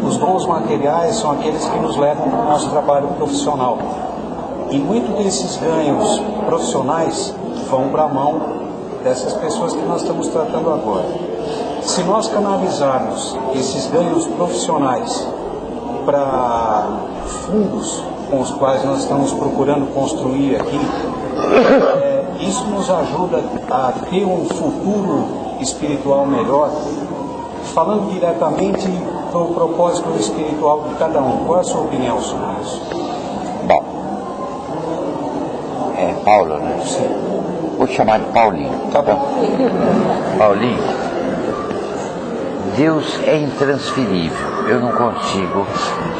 Os dons materiais são aqueles que nos levam para o nosso trabalho profissional. E muitos desses ganhos profissionais vão para a mão dessas pessoas que nós estamos tratando agora. Se nós canalizarmos esses ganhos profissionais para fundos com os quais nós estamos procurando construir aqui, isso nos ajuda a ter um futuro espiritual melhor. Falando diretamente do propósito espiritual de cada um, qual é a sua opinião sobre isso? Bom, é Paulo, né? Sim. Vou chamar de Paulinho. Tá bom. Paulinho, Deus é intransferível. Eu não consigo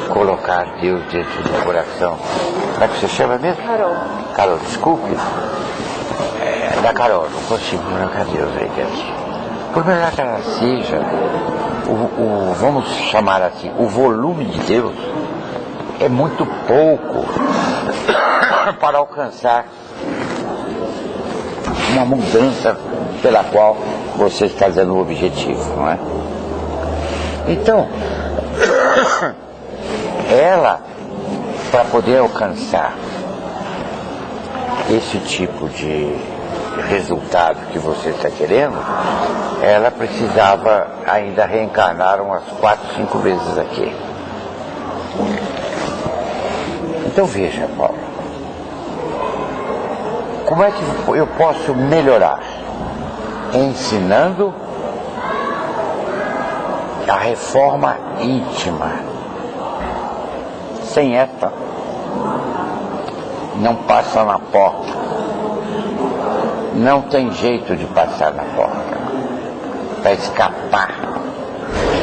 colocar Deus dentro do coração. Como é que você chama mesmo? Carol. Carol, desculpe. Da Carol, não consigo colocar Deus aí dentro. Por melhor que ela seja, vamos chamar assim, o volume de Deus é muito pouco para alcançar uma mudança pela qual você está dando o objetivo, não é? Então, ela, para poder alcançar esse tipo de resultado que você está querendo, ela precisava ainda reencarnar umas 4, 5 vezes aqui. Então veja, Paulo, como é que eu posso melhorar? Ensinando a reforma íntima. Sem essa, não passa na porta. Não tem jeito de passar na porta. Para escapar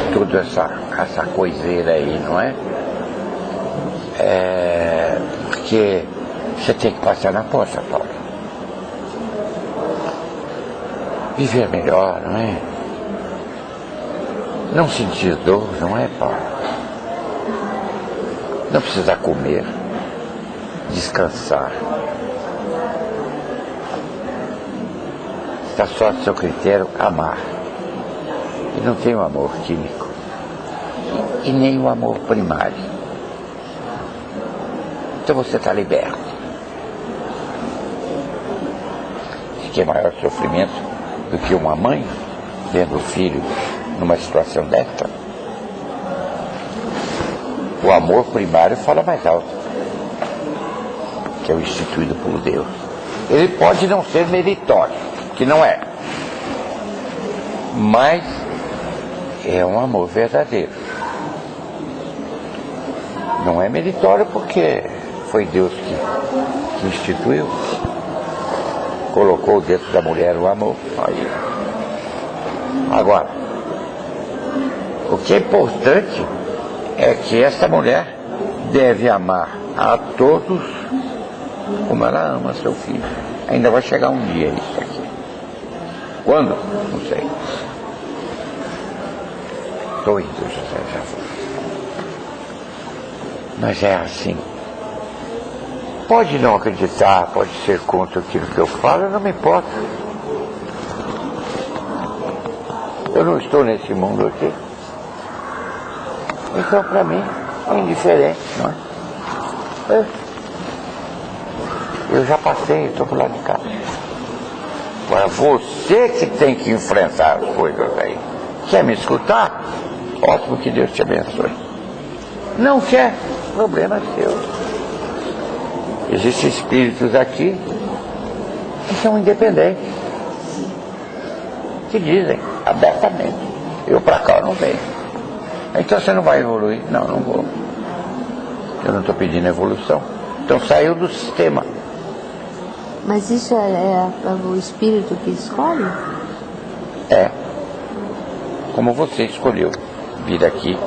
de toda essa coiseira aí, não é? Porque você tem que passar na porta, Paulo. Viver melhor, não é? Não sentir dor, não é, Paulo? Não precisar comer, descansar. Está só a seu critério amar. E não tem o amor químico. E nem o amor primário. Então você está liberto. Se quer maior sofrimento do que uma mãe vendo o filho numa situação dessa? O amor primário fala mais alto, que é o instituído por Deus. Ele pode não ser meritório, que não é, mas é um amor verdadeiro. Não é meritório porque foi Deus que instituiu, colocou dentro da mulher o amor. Aí. Agora, o que é importante é que essa mulher deve amar a todos como ela ama seu filho. Ainda vai chegar um dia isso aqui. Quando? Não sei. Estou indo, José, já vou. Mas é assim. Pode não acreditar, pode ser contra aquilo que eu falo, não me importa. Eu não estou nesse mundo aqui. Então, para mim, é indiferente, não é? Eu já passei, estou pro lado de cá. Agora você que tem que enfrentar as coisas aí. Quer me escutar? Ótimo, que Deus te abençoe. Não quer? Problema é seu. Existem espíritos aqui que são independentes, que dizem abertamente: eu para cá não venho. Então você não vai evoluir? Não, não vou. Eu não estou pedindo evolução. Então saiu do sistema. Mas isso é o espírito que escolhe? É. Como você escolheu vir aqui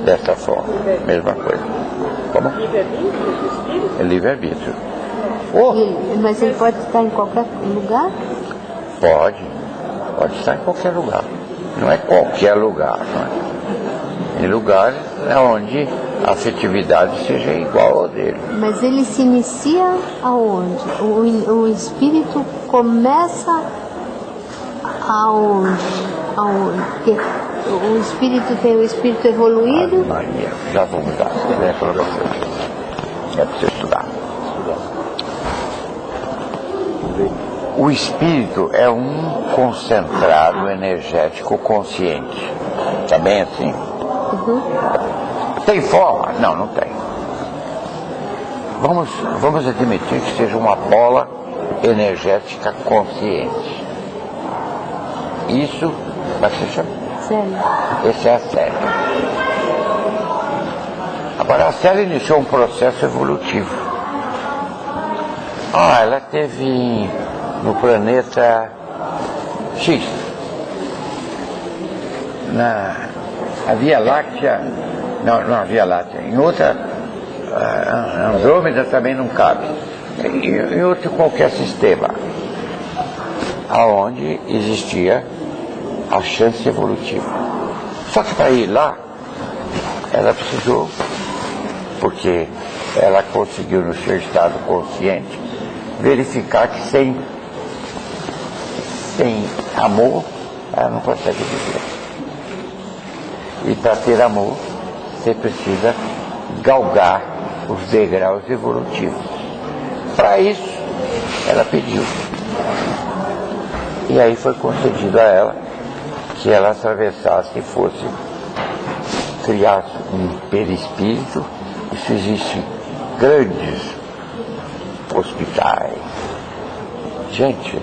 dessa forma. Mesma coisa. Como? Livre-arbítrio do espírito? É livre-arbítrio. Mas ele pode estar em qualquer lugar? Pode estar em qualquer lugar. Não é qualquer lugar, não é? Em lugares onde a afetividade seja igual ao dele. Mas ele se inicia aonde? O espírito começa aonde? Porque o espírito tem o espírito evoluído. Maria, já vamos dar. É para você. É para você estudar. O espírito é um concentrado energético consciente. Está bem assim? Uhum. Tem forma? Não, não tem. Vamos admitir que seja uma bola energética consciente. Isso vai ser chamado. Sério? Essa é a Célia. Agora, a Célia iniciou um processo evolutivo. Ela teve no planeta X. A Via Láctea, não a Via Láctea, em outra, Andrômeda também não cabe, em outro qualquer sistema, aonde existia a chance evolutiva. Só que para ir lá, ela precisou, porque ela conseguiu no seu estado consciente verificar que sem amor ela não consegue viver. E para ter amor, você precisa galgar os degraus evolutivos. Para isso, ela pediu. E aí foi concedido a ela que ela atravessasse e fosse criar um perispírito. Isso existe grandes hospitais. Gente,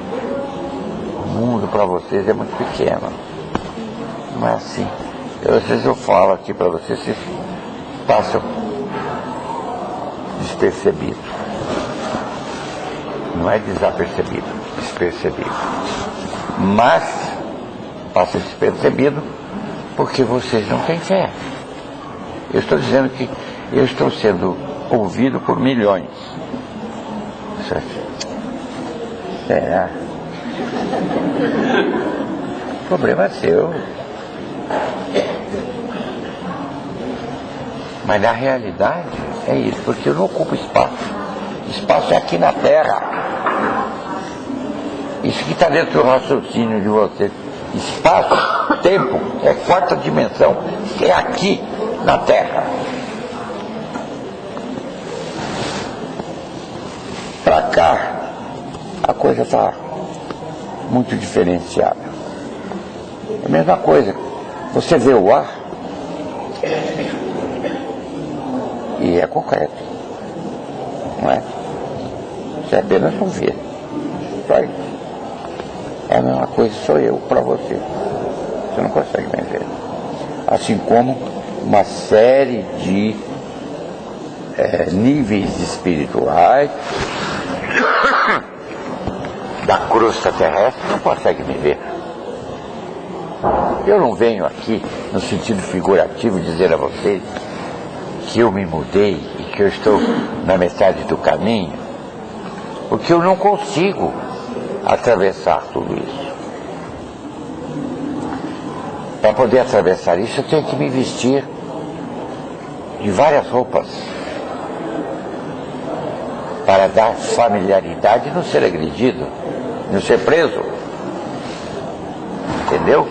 o mundo para vocês é muito pequeno. Não é assim. Às vezes eu falo aqui para vocês, vocês passam despercebido. Não é desapercebido, despercebido. Mas passa despercebido porque vocês não têm fé. Eu estou dizendo que eu estou sendo ouvido por milhões. Será? O problema é seu. Mas na realidade é isso, porque eu não ocupo espaço. Espaço é aqui na Terra. Isso que está dentro do raciocínio de você. Espaço, tempo, é quarta dimensão, é aqui na Terra. Para cá, a coisa está muito diferenciada. É a mesma coisa. Você vê o ar e é concreto. Não é? Você apenas não vê. Só isso. É a mesma coisa, sou eu para você. Você não consegue me ver. Assim como uma série de níveis espirituais da crosta terrestre não consegue me ver. Eu não venho aqui no sentido figurativo dizer a vocês que eu me mudei e que eu estou na metade do caminho, porque eu não consigo atravessar tudo isso. Para poder atravessar isso, eu tenho que me vestir de várias roupas para dar familiaridade e não ser agredido, não ser preso. Entendeu?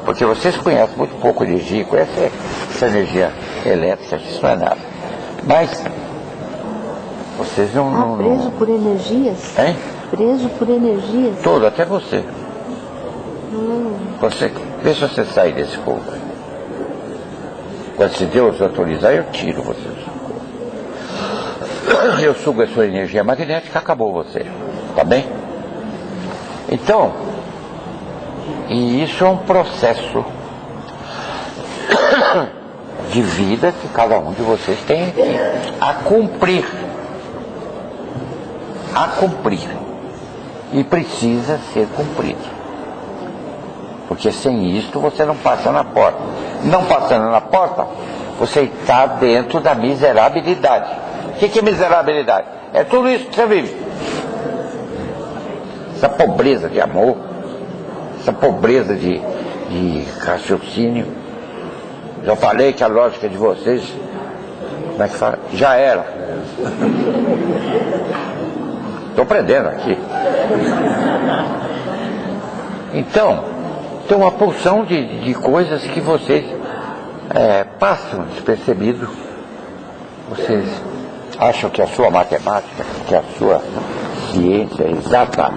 Porque vocês conhecem muito pouco de energia, conhecem essa energia elétrica, isso não é nada. Mas Vocês não... preso por energias? Hein? Preso por energias? Todo, até você. Você, vê se você sai desse corpo. Quando se Deus autorizar, eu tiro você. Eu sugo a sua energia magnética, acabou você. Tá bem? Então, e isso é um processo de vida que cada um de vocês tem a cumprir. A cumprir. E precisa ser cumprido. Porque sem isto você não passa na porta. Não passando na porta, você está dentro da miserabilidade. O que é miserabilidade? É tudo isso que você vive. Essa pobreza de amor, essa pobreza de raciocínio. Já falei que a lógica de vocês, como é que fala? Já era. Estou aprendendo aqui. Então, tem uma porção de coisas que vocês passam despercebido. Vocês acham que a sua matemática, que a sua ciência exata,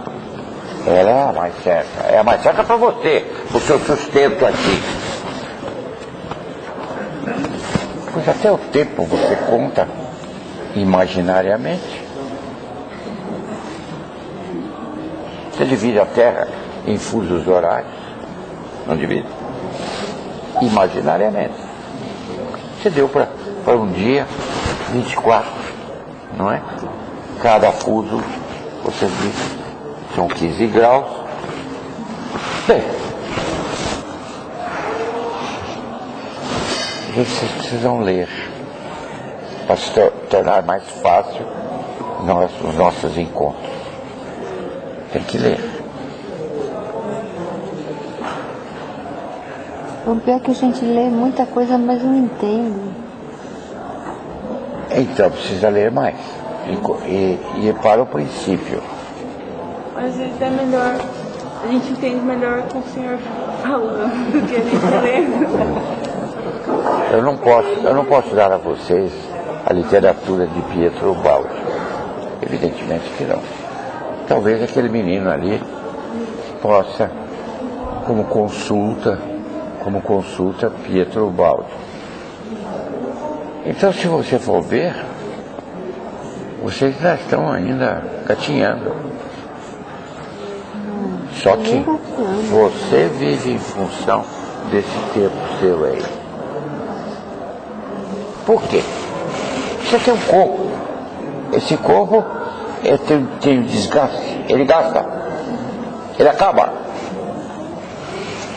ela é a mais certa. É a mais certa para você, para o seu sustento aqui. Pois até o tempo você conta imaginariamente. Você divide a Terra em fusos horários. Não divide? Imaginariamente. Você deu para um dia 24, não é? Cada fuso, você diz, são 15 graus. Bem, vocês precisam ler para se tornar mais fácil os nossos encontros. Tem que ler. O pior é que a gente lê muita coisa, mas não entende. Então precisa ler mais. E para o princípio. Às vezes é melhor, a gente entende melhor com o senhor falando do que a gente lendo. Eu não posso dar a vocês a literatura de Pietro Baldi. Evidentemente que não. Talvez aquele menino ali possa, como consulta Pietro Baldi. Então, se você for ver, vocês já estão ainda gatinhando. Só que você vive em função desse tempo seu aí. Por quê? Você tem um corpo. Esse corpo tem desgaste. Ele gasta. Ele acaba.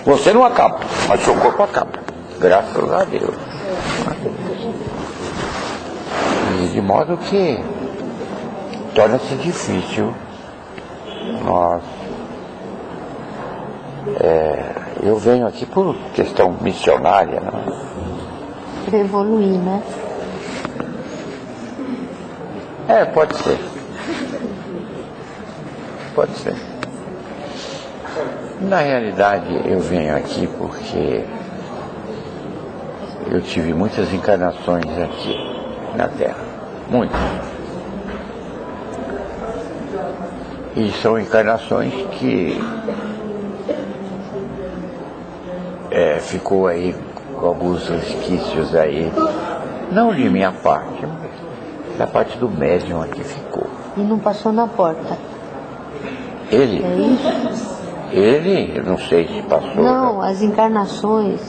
Você não acaba, mas seu corpo acaba. Graças a Deus. E de modo que torna-se difícil nós. Eu venho aqui por questão missionária, não? Para evoluir, né? Pode ser. Pode ser. Na realidade, eu venho aqui porque eu tive muitas encarnações aqui na Terra. Muitas. E são encarnações que ficou aí com alguns resquícios aí, não de minha parte, mas da parte do médium aqui ficou. E não passou na porta? Ele? É isso? Ele, eu não sei se passou. Não, as encarnações.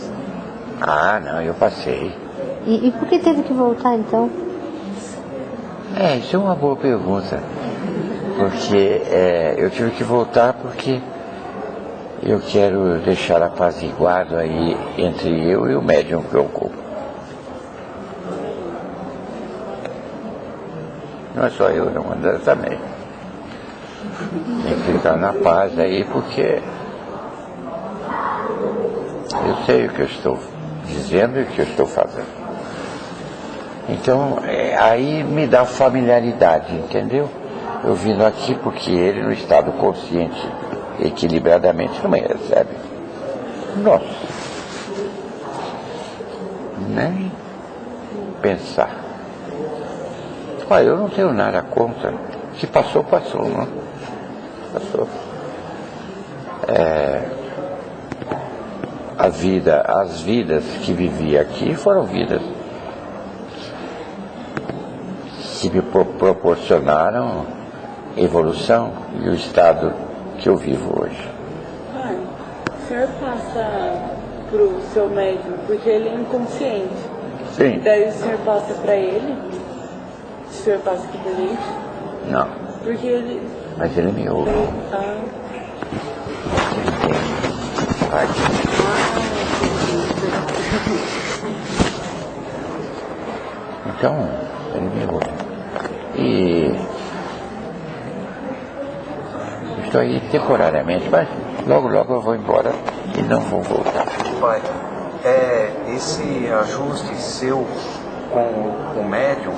Ah, não, eu passei. E por que teve que voltar então? Isso é uma boa pergunta. Porque eu tive que voltar porque eu quero deixar apaziguado aí entre eu e o médium que eu ocupo. Não é só eu, não, André também. Tem que ficar na paz aí porque eu sei o que eu estou dizendo e o que eu estou fazendo. Então, aí me dá familiaridade, entendeu? Eu vindo aqui porque ele, no estado consciente, equilibradamente, não me recebe. Nossa. Nem pensar. Olha, eu não tenho nada contra. Se passou, passou, não? Passou. As vidas que vivi aqui foram vidas que me proporcionaram evolução e o estado que eu vivo hoje. Pai, o senhor passa pro seu médium porque ele é inconsciente. Sim. Daí o senhor passa para ele? O senhor passa aqui pra gente? Não. Porque ele... Mas ele me ouve. Ah, Ele tem parte. Então, ele me ouve. E estou aí temporariamente, mas logo eu vou embora e não vou voltar. Pai, esse ajuste seu com o médium,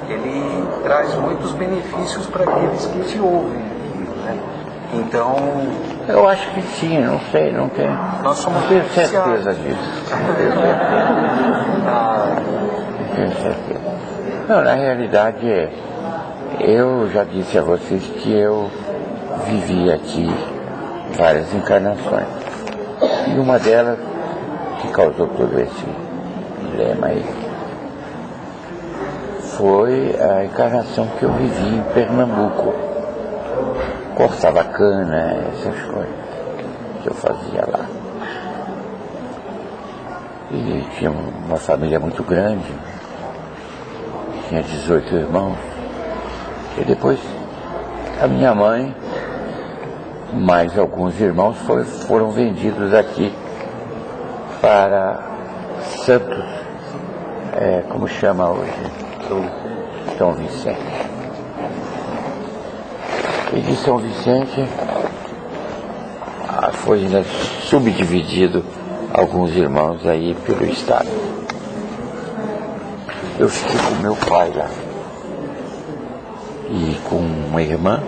ele traz muitos benefícios para aqueles que te ouvem, né? Então, Eu acho que sim, não sei, não tenho. nós somos Não tenho certeza beneficiados. disso. Não tenho certeza. Não, na realidade, eu já disse a vocês que eu vivi aqui várias encarnações. E uma delas que causou todo esse dilema aí foi a encarnação que eu vivi em Pernambuco. Cortava cana, essas coisas que eu fazia lá. E tinha uma família muito grande, tinha 18 irmãos. E depois a minha mãe, mais alguns irmãos foram vendidos aqui para Santos, como chama hoje? São Vicente. E de São Vicente foi ainda subdividido alguns irmãos aí pelo estado. Eu fiquei com meu pai lá e com uma irmã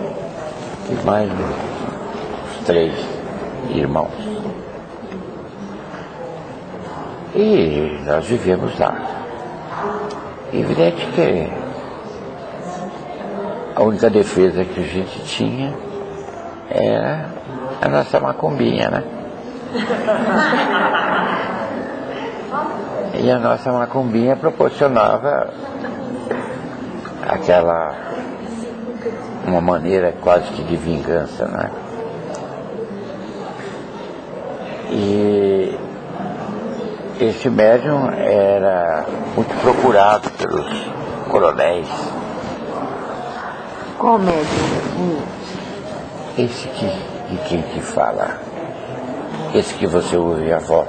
e mais uns 3 irmãos. E nós vivemos lá. Evidente que a única defesa que a gente tinha era a nossa macumbinha, né? E a nossa macumbinha proporcionava uma maneira quase que de vingança, né? E esse médium era muito procurado pelos coronéis. Qual médium? Esse de quem te fala, esse que você ouve a voz,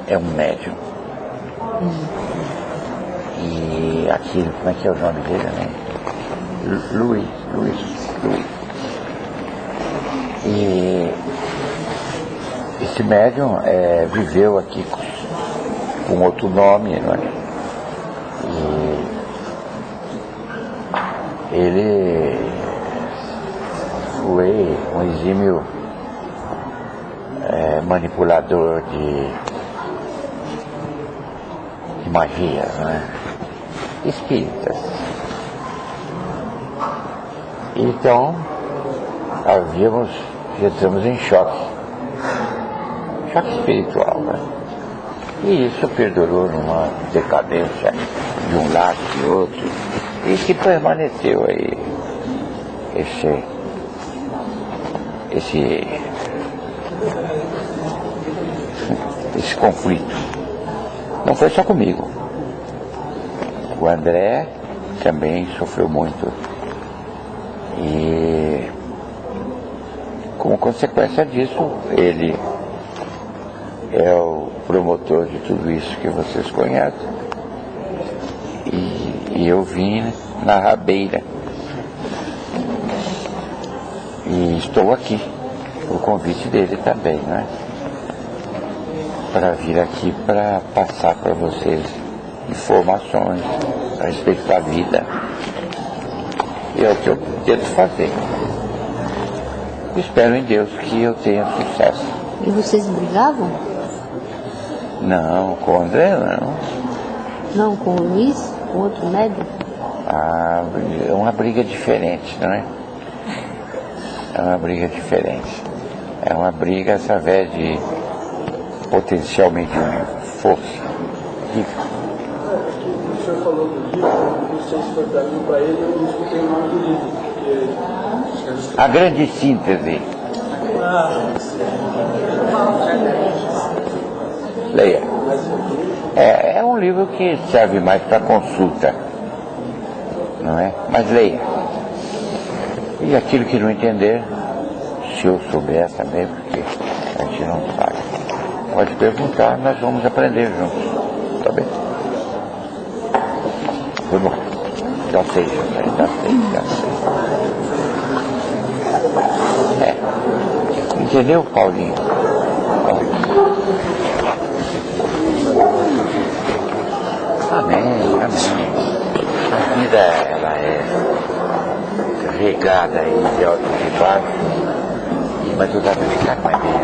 é um médium. E aquele, como é que é o nome dele, né? Luiz. E esse médium viveu aqui com outro nome, não é? E ele foi um exímio manipulador de magia, não é? Espíritas. Então, já estamos em choque espiritual, né? E isso perdurou numa decadência de um lado e de outro, e que permaneceu aí esse conflito. Não foi só comigo. O André também sofreu muito. E como consequência disso, ele é o promotor de tudo isso que vocês conhecem. E eu vim na rabeira. E estou aqui, o convite dele também, né? Para vir aqui para passar para vocês informações a respeito da vida. E é o que eu tento fazer. Espero em Deus que eu tenha sucesso. E vocês brigavam? Não, com o André não. Não, com o Luiz, com outro médium? É uma briga diferente, não é? É uma briga diferente. É uma briga através de potencialmente força. O senhor falou do livro, não sei se foi para mim ou para ele, eu não escutei o nome do livro. A grande síntese. Leia. É um livro que serve mais para consulta, não é? Mas leia. E aquilo que não entender, se eu souber também, porque a gente não sabe, pode perguntar, nós vamos aprender juntos. Tá bem? Vamos lá. Já sei. Entendeu, Paulinho? Amém. A vida, ela é regada aí de alto e de baixo, mas o dado ficar não é bem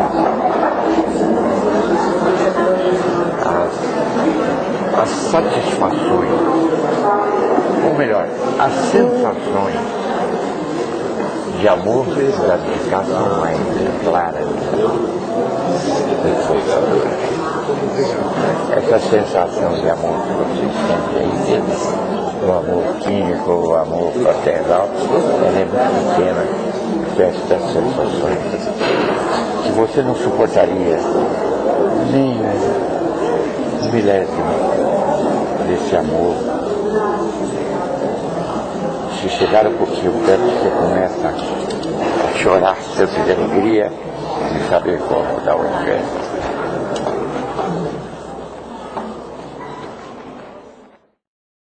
as satisfações, ou melhor, as sensações de amor da dedicação mais clara. Essa sensação de amor que vocês sentem aí dentro, o amor químico, o amor fraternal, ela é muito pequena perto das sensações que você não suportaria nem um milésimo desse amor. Se chegar um pouquinho perto, você começa a chorar tanto de alegria de saber como dar o inferno.